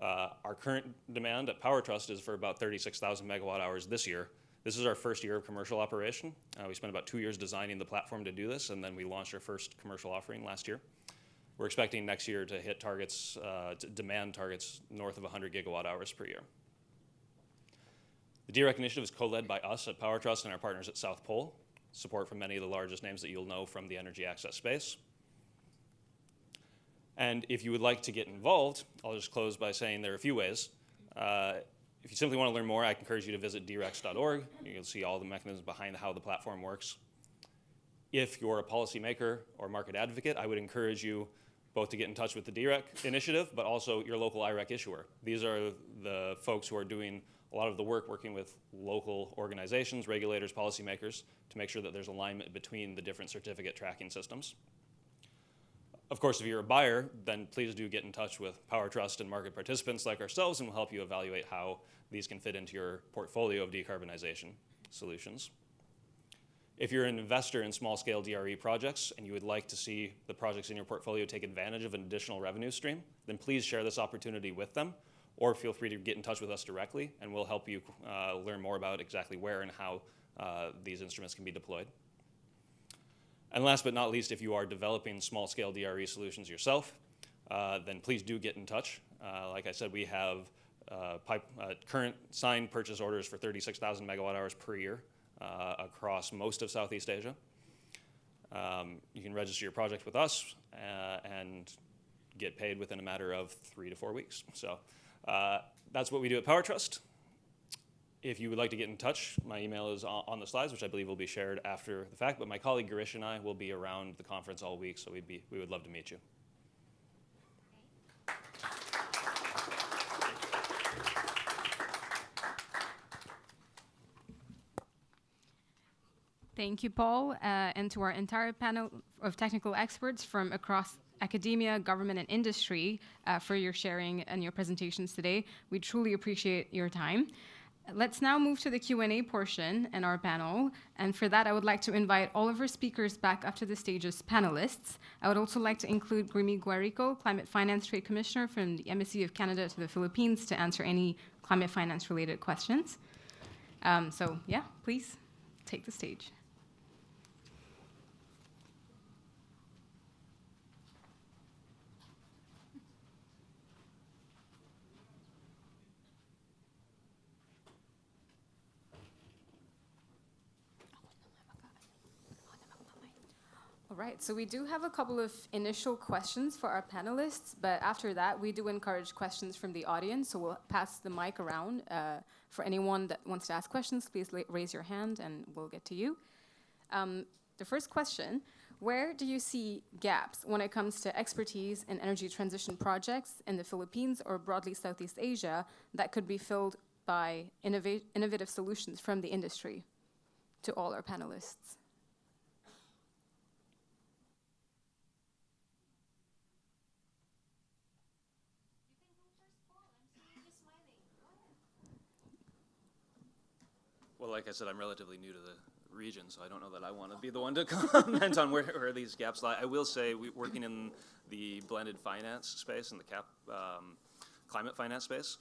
Our current demand at PowerTrust is for about 36,000 megawatt hours this year. This is our first year of commercial operation. We spent about 2 years designing the platform to do this, and then we launched our first commercial offering last year. We're expecting next year to hit targets, demand targets north of 100 gigawatt hours per year. The DREC initiative is co-led by us at PowerTrust and our partners at South Pole, support from many of the largest names that you'll know from the energy access space. And if you would like to get involved, I'll just close by saying there are a few ways. If you simply want to learn more, I encourage you to visit drex.org. You'll see all the mechanisms behind how the platform works. If you're a policymaker or market advocate, I would encourage you both to get in touch with the DREC initiative, but also your local IREC issuer. These are the folks who are doing a lot of the work working with local organizations, regulators, policymakers, to make sure that there's alignment between the different certificate tracking systems. Of course, if you're a buyer, then please do get in touch with PowerTrust and market participants like ourselves, and we'll help you evaluate how these can fit into your portfolio of decarbonization solutions. If you're an investor in small-scale DRE projects and you would like to see the projects in your portfolio take advantage of an additional revenue stream, then please share this opportunity with them, or feel free to get in touch with us directly, and we'll help you learn more about exactly where and how these instruments can be deployed. And last but not least, if you are developing small-scale DRE solutions yourself, then please do get in touch. Like I said, we have current signed purchase orders for 36,000 megawatt hours per year across most of Southeast Asia. You can register your project with us and get paid within a matter of 3 to 4 weeks. So that's what we do at PowerTrust. If you would like to get in touch, my email is on the slides, which I believe will be shared after the fact, but my colleague Girish and I will be around the conference all week, so we would love to meet you. Thank you, Paul, and to our entire panel of technical experts from across academia, government, and industry for your sharing and your presentations today. We truly appreciate your time. Let's now move to the Q&A portion in our panel. And for that, I would like to invite all of our speakers back up to the stage as panelists. I would also like to include Grimy Guarico, Climate Finance Trade Commissioner from the Embassy of Canada to the Philippines, to answer any climate finance related questions. So yeah, please take the stage. All right, so we do have a couple of initial questions for our panelists, but after that, we do encourage questions from the audience, so we'll pass the mic around. For anyone that wants to ask questions, please raise your hand and we'll get to you. The first question, where do you see gaps when it comes to expertise in energy transition projects in the Philippines or broadly Southeast Asia that could be filled by innovative solutions from the industry? To all our panelists. Well, like I said, I'm relatively new to the region, so I don't know that I want to be the one to comment on where these gaps lie. I will say, working in the blended finance space and the climate finance space,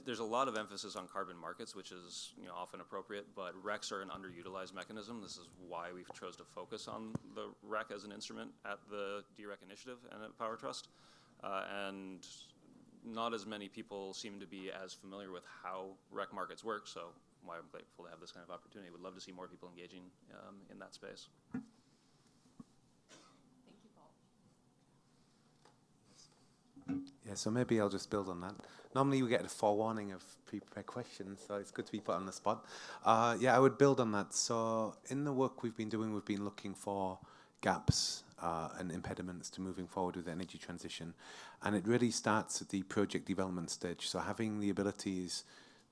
there's a lot of emphasis on carbon markets, which is often appropriate, but RECs are an underutilized mechanism. This is why we've chose to focus on the REC as an instrument at the DREC initiative and at Power Trust. And not as many people seem to be as familiar with how REC markets work, so why I'm grateful to have this kind of opportunity. Would love to see more people engaging in that space. Thank you, Paul. Yeah, so maybe I'll just build on that. Normally we get a forewarning of pre-prepared questions, so it's good to be put on the spot. Yeah, I would build on that. So in the work we've been doing, we've been looking for gaps and impediments to moving forward with the energy transition. And it really starts at the project development stage. So having the abilities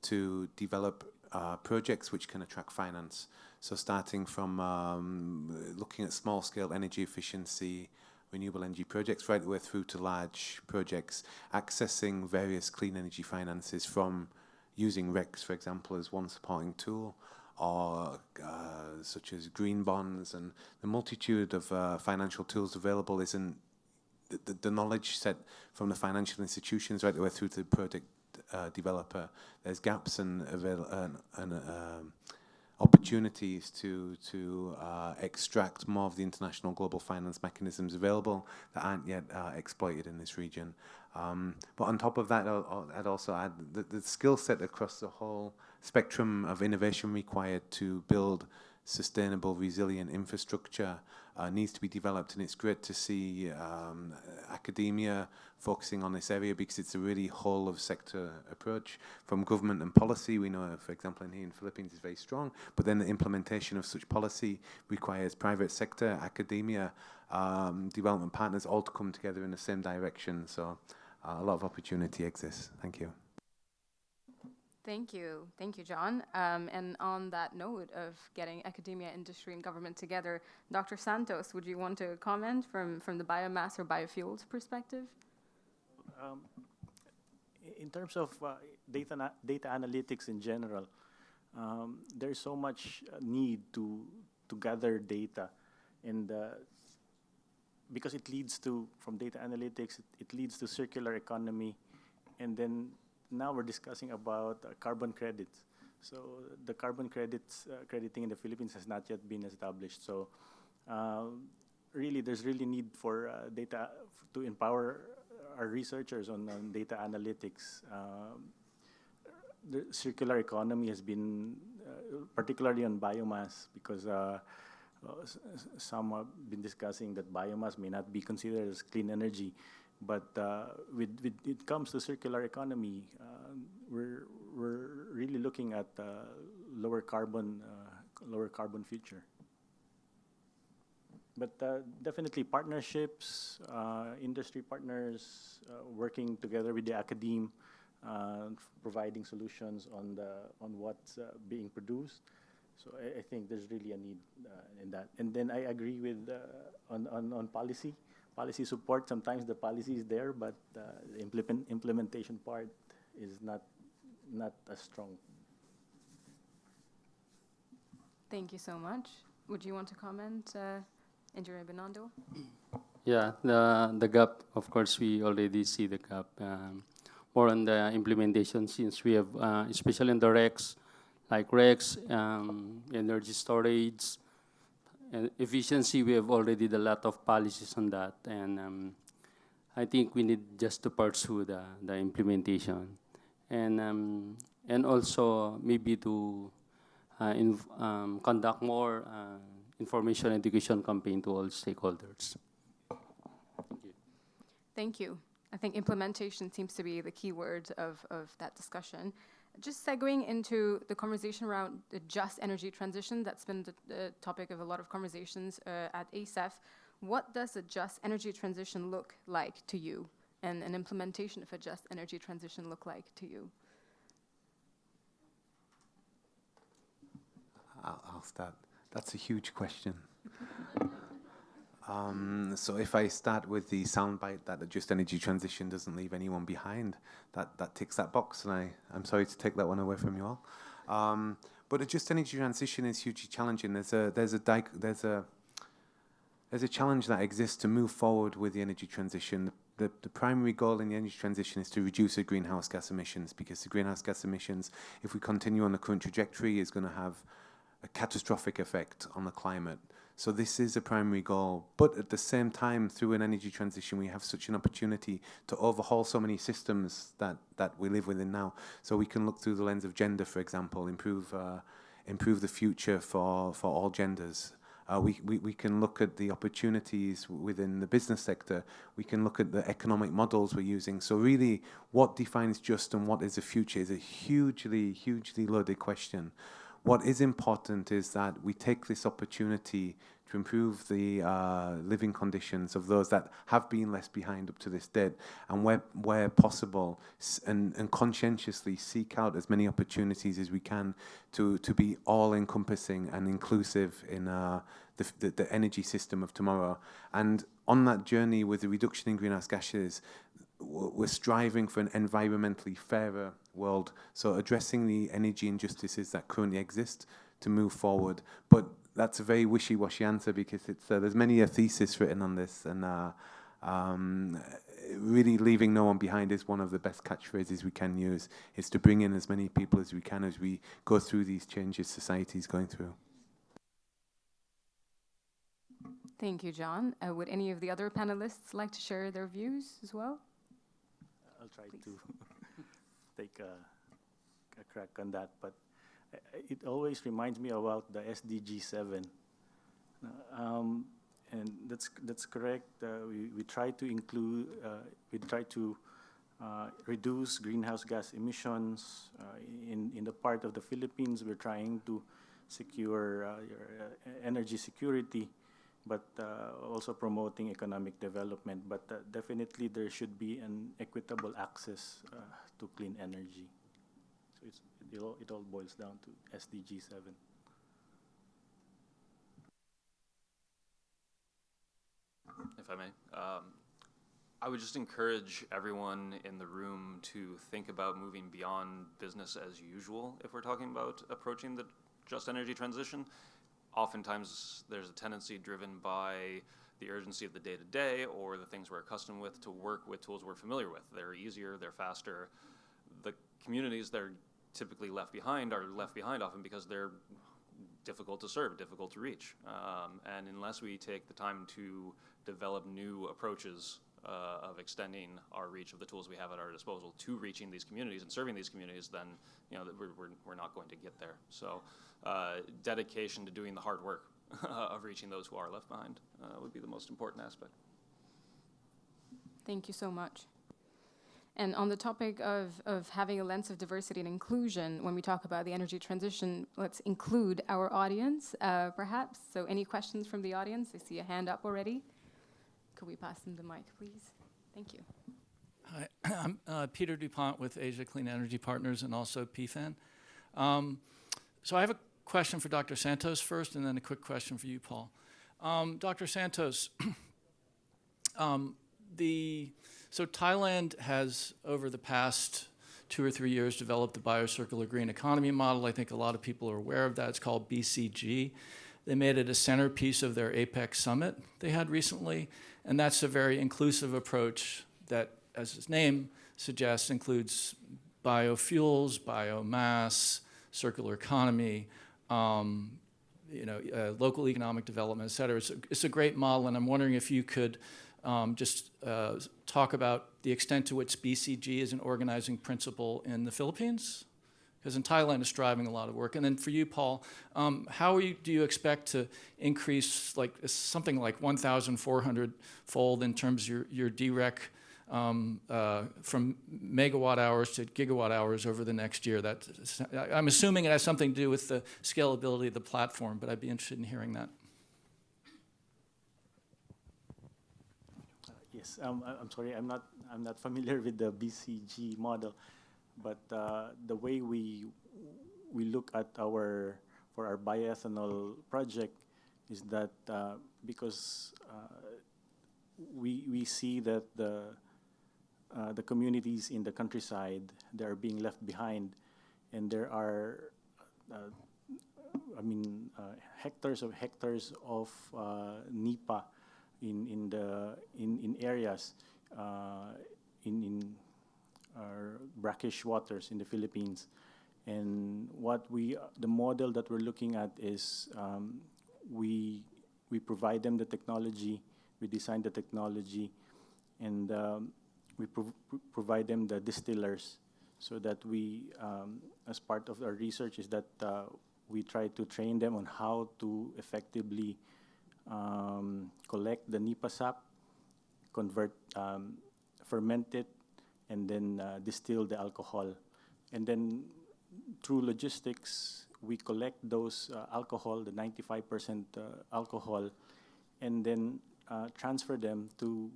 to develop projects which can attract finance. So starting from looking at small-scale energy efficiency, renewable energy projects, right the way through to large projects, accessing various clean energy finances from using RECs, for example, as one supporting tool, or such as green bonds, and the multitude of financial tools available isn't the knowledge set from the financial institutions right the way through to the project developer. There's gaps and opportunities to extract more of the international global finance mechanisms available that aren't yet exploited in this region. But on top of that, I'd also add the skill set across the whole spectrum of innovation required to build sustainable, resilient infrastructure needs to be developed, and it's great to see academia focusing on this area because it's a really whole of sector approach from government and policy. We know, for example, in here in the Philippines is very strong, but then the implementation of such policy requires private sector, academia, development partners all to come together in the same direction. So a lot of opportunity exists. Thank you. Thank you, John. And on that note of getting academia, industry, and government together, Dr. Santos, would you want to comment from the biomass or biofuels perspective? In terms of data analytics in general, there's so much need to gather data, and because it leads to, from data analytics, it leads to circular economy, and then now we're discussing about carbon credits. So the carbon credits crediting in the Philippines has not yet been established. So really, there's really need for data to empower our researchers on data analytics. The circular economy has been, particularly on biomass, because some have been discussing that biomass may not be considered as clean energy. But with it comes to circular economy, we're really looking at lower carbon future. But definitely partnerships, industry partners working together with the academe, providing solutions on what's being produced. So I think there's really a need in that. And then I agree with on policy. Policy support, sometimes the policy is there, but the implementation part is not as strong. Thank you so much. Would you want to comment, Engineer Bernardo? Yeah, the gap, of course, we already see the gap. More on the implementation, since we have, especially in the RECs, like RECs, energy storage, and efficiency, we have already a lot of policies on that. And I think we need just to pursue the implementation. And also maybe to conduct more information education campaign to all stakeholders. Thank you. I think implementation seems to be the key word of that discussion. Just segueing into the conversation around the just energy transition, that's been the topic of a lot of conversations at ASEF. What does a just energy transition look like to you? And an implementation of a just energy transition look like to you? I'll start. That's a huge question. So if I start with the soundbite that a just energy transition doesn't leave anyone behind, that ticks that box, and I'm sorry to take that one away from you all. But a just energy transition is hugely challenging. There's a challenge that exists to move forward with the energy transition. The primary goal in the energy transition is to reduce the greenhouse gas emissions, because the greenhouse gas emissions, if we continue on the current trajectory, is going to have a catastrophic effect on the climate. So this is a primary goal. But at the same time, through an energy transition, we have such an opportunity to overhaul so many systems that we live within now. So we can look through the lens of gender, for example, improve the future for all genders. We can look at the opportunities within the business sector. We can look at the economic models we're using. So really, what defines just and what is the future is a hugely, hugely loaded question. What is important is that we take this opportunity to improve the living conditions of those that have been left behind up to this date, and where possible, and conscientiously seek out as many opportunities as we can to be all-encompassing and inclusive in the energy system of tomorrow. And on that journey with the reduction in greenhouse gases, we're striving for an environmentally fairer world, so addressing the energy injustices that currently exist to move forward. But that's a very wishy-washy answer, because there's many a thesis written on this, and really leaving no one behind is one of the best catchphrases we can use, is to bring in as many people as we can as we go through these changes society is going through. Thank you, John. Would any of the other panelists like to share their views as well? I'll try to take a crack on that, but it always reminds me about the SDG 7, and that's correct. We try to include, reduce greenhouse gas emissions. In the part of the Philippines, we're trying to secure energy security, but also promoting economic development. But definitely there should be an equitable access to clean energy. So it all boils down to SDG 7. If I may, I would just encourage everyone in the room to think about moving beyond business as usual if we're talking about approaching the just energy transition. Oftentimes there's a tendency driven by the urgency of the day-to-day or the things we're accustomed with to work with tools we're familiar with. They're easier, they're faster. The communities that are typically left behind are left behind often because they're difficult to serve, difficult to reach. And unless we take the time to develop new approaches of extending our reach of the tools we have at our disposal to reaching these communities and serving these communities, then we're not going to get there. So dedication to doing the hard work of reaching those who are left behind would be the most important aspect. Thank you so much. And on the topic of having a lens of diversity and inclusion, when we talk about the energy transition, let's include our audience, perhaps. So any questions from the audience? I see a hand up already. Could we pass them the mic, please? Thank you. Hi, I'm Peter DuPont with Asia Clean Energy Partners and also PFAN. So I have a question for Dr. Santos first, and then a quick question for you, Paul. Dr. Santos, so Thailand has, over the past 2 or 3 years, developed the Biocircular Green Economy model. I think a lot of people are aware of that. It's called BCG. They made it a centerpiece of their APEC summit they had recently, and that's a very inclusive approach that, as its name suggests, includes biofuels, biomass, circular economy, local economic development, et cetera. It's a great model, and I'm wondering if you could just talk about the extent to which BCG is an organizing principle in the Philippines, because in Thailand it's driving a lot of work. And then for you, Paul, how do you expect to increase something like 1,400-fold in terms of your DREC from megawatt hours to gigawatt hours over the next year? I'm assuming it has something to do with the scalability of the platform, but I'd be interested in hearing that. Yes, I'm sorry, I'm not familiar with the BCG model, but the way we look at for our bioethanol project is that because we see that the communities in the countryside, they are being left behind, and there are hectares of NIPA in areas in our brackish waters in the Philippines. And the model that we're looking at is we provide them the technology, we design the technology, and we provide them the distillers, so that we, as part of our research, is that we try to train them on how to effectively collect the NIPA sap, ferment it, and then distill the alcohol. And then through logistics, we collect those alcohol, the 95% alcohol, and then transfer them to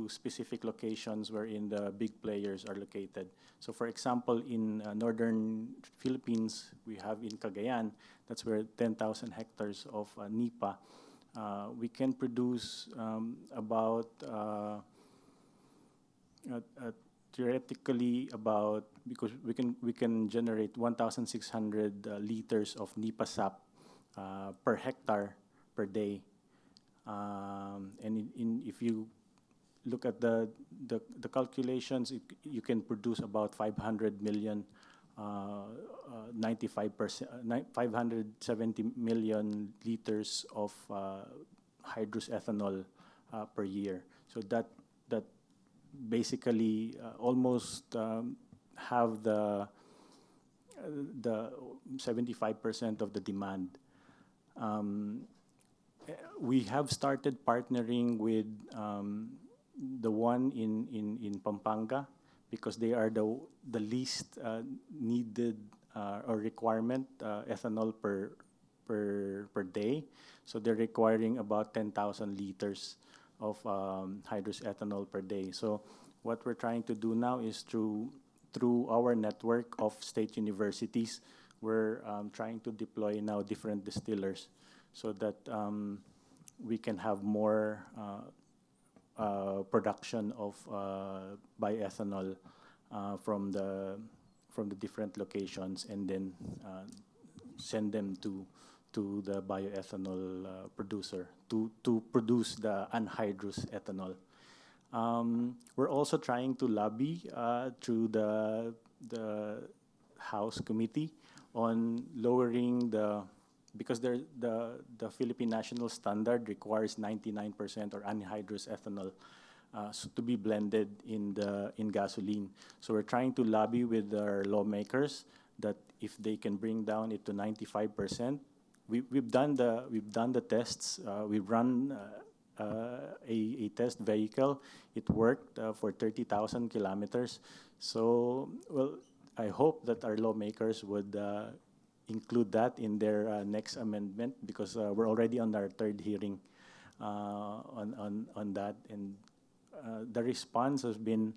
specific locations wherein the big players are located. So for example, in northern Philippines, we have in Cagayan, that's where 10,000 hectares of NIPA. We can produce theoretically because we can generate 1,600 liters of NIPA sap per hectare per day. And if you look at the calculations, you can produce about 500 million, 570 million liters of hydrous ethanol per year. So that basically almost have the 75% of the demand. We have started partnering with the one in Pampanga, because they are the least needed or requirement ethanol per day. So they're requiring about 10,000 liters of hydrous ethanol per day. So what we're trying to do now is through our network of state universities, we're trying to deploy now different distillers, so that we can have more production of bioethanol from the different locations, and then send them to the bioethanol producer to produce the anhydrous ethanol. We're also trying to lobby through the House Committee on lowering because the Philippine National Standard requires 99% or anhydrous ethanol to be blended in gasoline. So we're trying to lobby with our lawmakers that if they can bring down it to 95%. We've done the tests. We've run a test vehicle. It worked for 30,000 kilometers. So, well, I hope that our lawmakers would include that in their next amendment, because we're already on our third hearing on that, and the response has been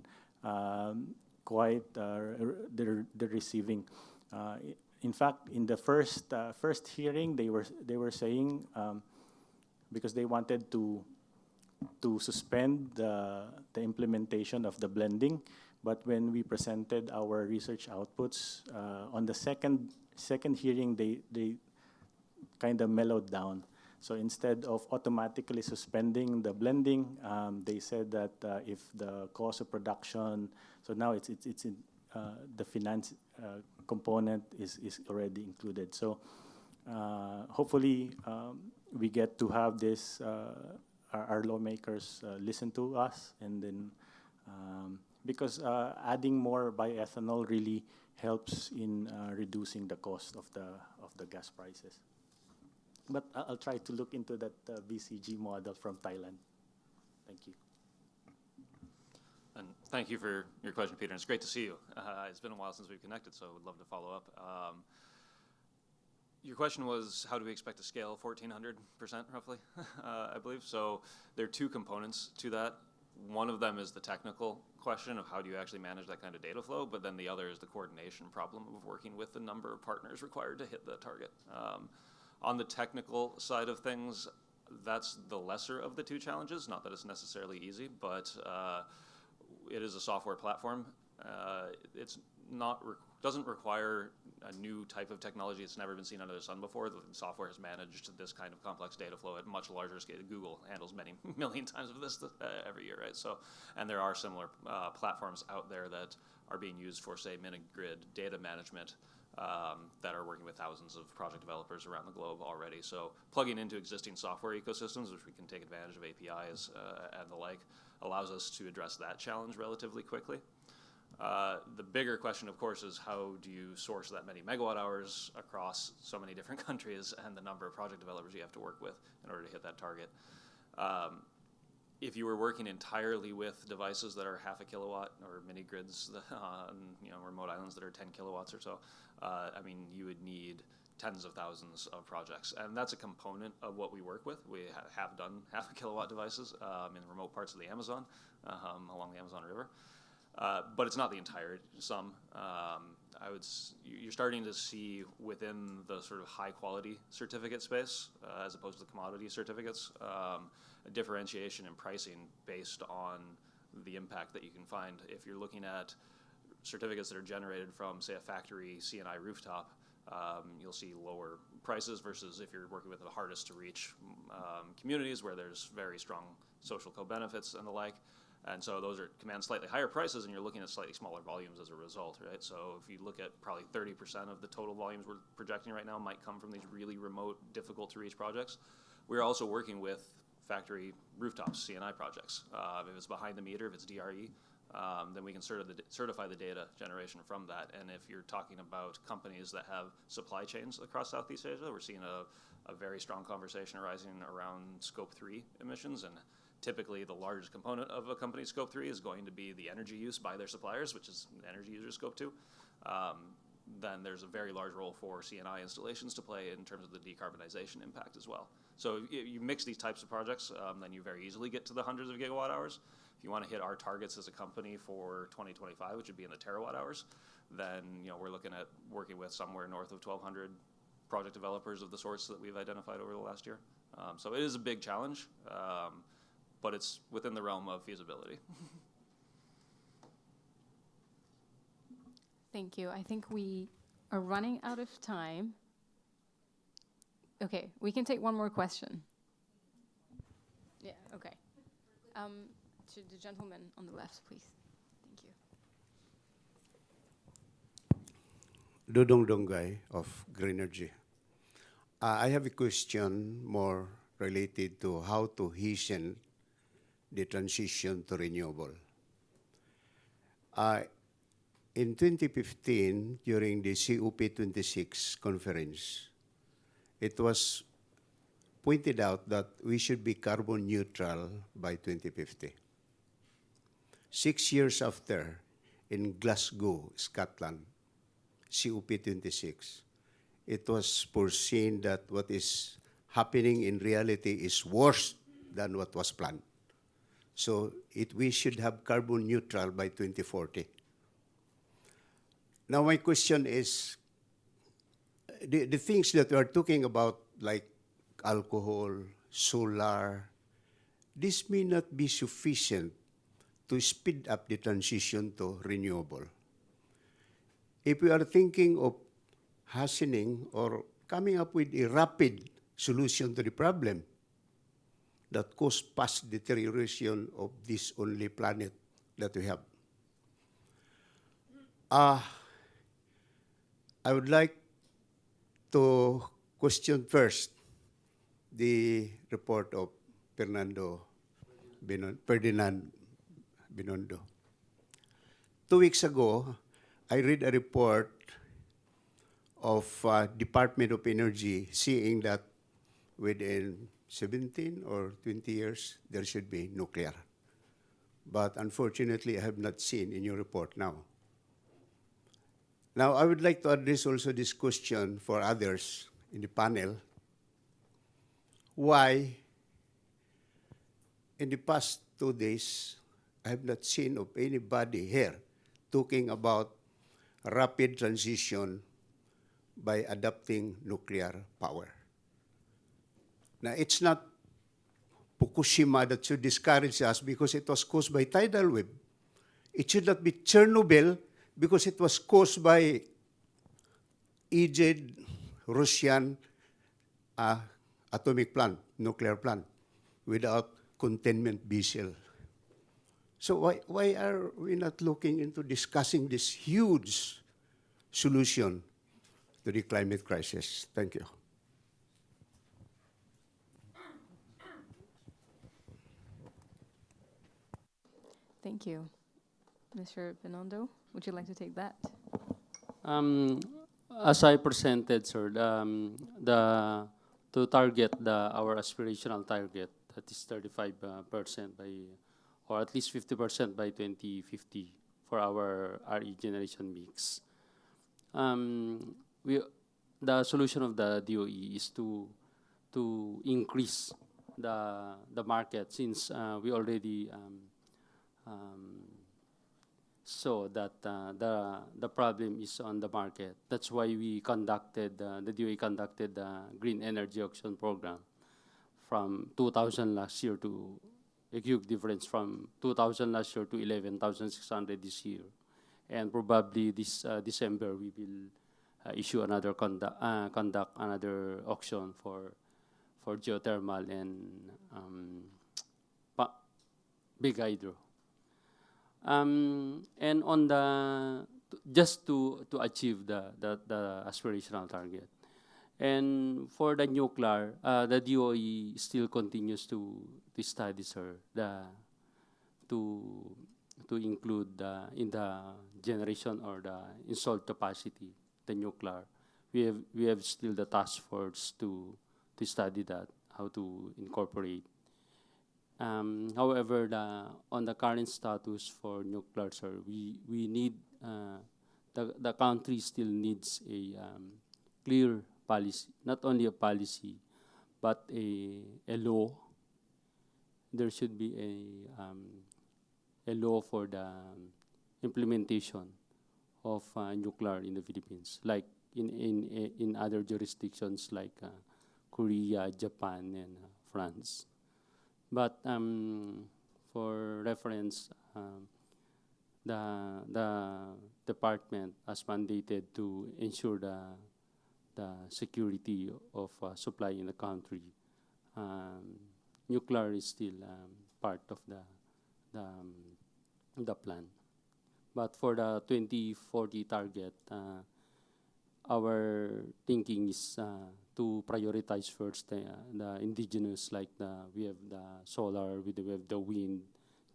quite they're receiving. In fact, in the first hearing, they were saying, because they wanted to suspend the implementation of the blending, But when we presented our research outputs on the second hearing, they kind of mellowed down. So instead of automatically suspending the blending, they said that if the cost of production, so now it's in, the finance component is already included. So hopefully we get to have this, our lawmakers listen to us, and then because adding more bioethanol really helps in reducing the cost of the gas prices. But I'll try to look into that BCG model from Thailand. Thank you. And thank you for your question, Peter. And it's great to see you. It's been a while since we've connected, so I would love to follow up. Your question was, how do we expect to scale 1,400% roughly, I believe? So there are two components to that. One of them is the technical question of how do you actually manage that kind of data flow, but then the other is the coordination problem of working with the number of partners required to hit the target. On the technical side of things, that's the lesser of the two challenges. Not that it's necessarily easy, but it is a software platform. It's not doesn't require a new type of technology. It's never been seen under the sun before. The software has managed this kind of complex data flow at much larger scale. Google handles many million times of this every year, right? So, and there are similar platforms out there that are being used for, say, mini-grid data management that are working with thousands of project developers around the globe already. So plugging into existing software ecosystems, which we can take advantage of APIs and the like, allows us to address that challenge relatively quickly. The bigger question, of course, is how do you source that many megawatt hours across so many different countries and the number of project developers you have to work with in order to hit that target. If you were working entirely with devices that are half a kilowatt or mini grids on remote islands that are 10 kilowatts or so, I mean, you would need tens of thousands of projects. And that's a component of what we work with. We have done half a kilowatt devices in remote parts of the Amazon, along the Amazon River. But it's not the entire sum. You're starting to see within the sort of high quality certificate space, as opposed to commodity certificates, a differentiation in pricing based on the impact that you can find. If you're looking at certificates that are generated from, say, a factory C&I rooftop, you'll see lower prices versus if you're working with the hardest to reach communities where there's very strong social co-benefits and the like. And so those command slightly higher prices, and you're looking at slightly smaller volumes as a result, right? So if you look at probably 30% of the total volumes we're projecting right now might come from these really remote, difficult to reach projects. We're also working with factory rooftops, C&I projects. If it's behind the meter, if it's DRE, then we can certify the data generation from that. And if you're talking about companies that have supply chains across Southeast Asia, we're seeing a very strong conversation arising around Scope 3 emissions. And typically the largest component of a company's Scope 3 is going to be the energy use by their suppliers, which is energy user Scope 2. Then there's a very large role for C&I installations to play in terms of the decarbonization impact as well. So if you mix these types of projects, then you very easily get to the hundreds of gigawatt hours. If you want to hit our targets as a company for 2025, which would be in the terawatt hours, then we're looking at working with somewhere north of 1,200 project developers of the sorts that we've identified over the last year. So it is a big challenge, but it's within the realm of feasibility. Thank you. I think we are running out of time. Okay, we can take one more question. Yeah, okay. To the gentleman on the left, please. Thank you. Dudong Dongay of Greenergy. I have a question more related to how to hasten the transition to renewable. In 2015, during the COP26 conference, it was pointed out that we should be carbon neutral by 2050. 6 years after, in Glasgow, Scotland, COP26, it was foreseen that what is happening in reality is worse than what was planned. So we should have carbon neutral by 2040. Now my question is, the things that we are talking about, like alcohol, solar, this may not be sufficient to speed up the transition to renewable. If we are thinking of hastening or coming up with a rapid solution to the problem that cause past deterioration of this only planet that we have. I would like to question first the report of Ferdinand Binondo. 2 weeks ago, I read a report of Department of Energy saying that within 17 or 20 years, there should be nuclear. But unfortunately, I have not seen in your report now. Now, I would like to address also this question for others in the panel. Why, in the past 2 days, I have not seen of anybody here talking about rapid transition by adopting nuclear power. Now, it's not Fukushima that should discourage us because it was caused by tidal wave. It should not be Chernobyl because it was caused by aged Russian atomic plant, nuclear plant, without containment vessel. So why are we not looking into discussing this huge solution to the climate crisis? Thank you. Thank you. Mr. Binondo, would you like to take that? As I presented, sir, to target our aspirational target, that is 35% by, or at least 50% by 2050 for our RE generation mix. The solution of the DOE is to increase the market, since we already saw that the problem is on the market. That's why we conducted, the DOE conducted the Green Energy Auction Program from 2,000 last year to a huge difference from 2,000 last year to 11,600 this year. And probably this December we will issue another conduct another auction for geothermal and big hydro. And on the just to achieve the aspirational target. And for the nuclear, the DOE still continues to study, sir, to include in the generation or the installed capacity, the nuclear. We have still the task force to study that, how to incorporate. However, on the current status for nuclear, sir, we need the country still needs a clear policy, not only a policy, but a law. There should be a law for the implementation of nuclear in the Philippines, like in other jurisdictions like Korea, Japan, and France. But for reference, the department has mandated to ensure the security of supply in the country. Nuclear is still part of the plan. But for the 2040 target, our thinking is to prioritize first the indigenous, like we have the solar, we have the wind,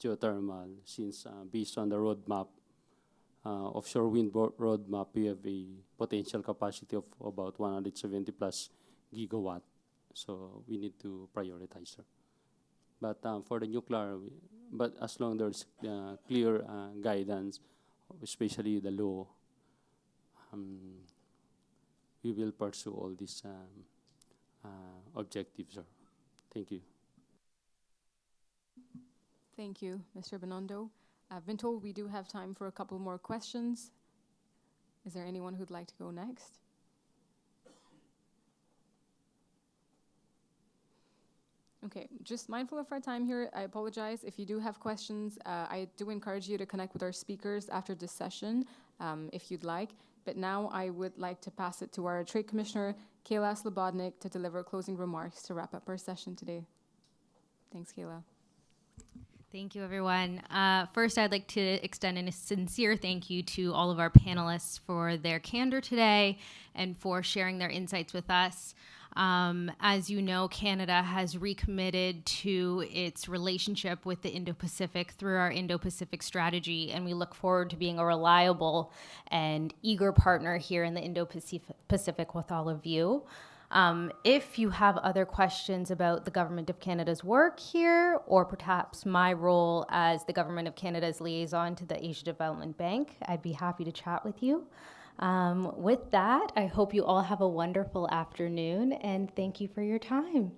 geothermal, since based on the roadmap, offshore wind roadmap, we have a potential capacity of about 170 plus gigawatt. So we need to prioritize, sir. But for the nuclear, but as long there's clear guidance, especially the law, we will pursue all these objectives, sir. Thank you. Thank you, Mr. Binondo. I've been told we do have time for a couple more questions. Is there anyone who'd like to go next? Okay, just mindful of our time here. I apologize. If you do have questions, I do encourage you to connect with our speakers after this session, if you'd like. But now I would like to pass it to our Trade Commissioner, Kayla Slobodnik, to deliver closing remarks to wrap up our session today. Thanks, Kayla. Thank you, everyone. First, I'd like to extend a sincere thank you to all of our panelists for their candor today and for sharing their insights with us. As you know, Canada has recommitted to its relationship with the Indo-Pacific through our Indo-Pacific strategy, and we look forward to being a reliable and eager partner here in the Indo-Pacific with all of you. If you have other questions about the Government of Canada's work here, or perhaps my role as the Government of Canada's liaison to the Asia Development Bank, I'd be happy to chat with you. With that, I hope you all have a wonderful afternoon, and thank you for your time.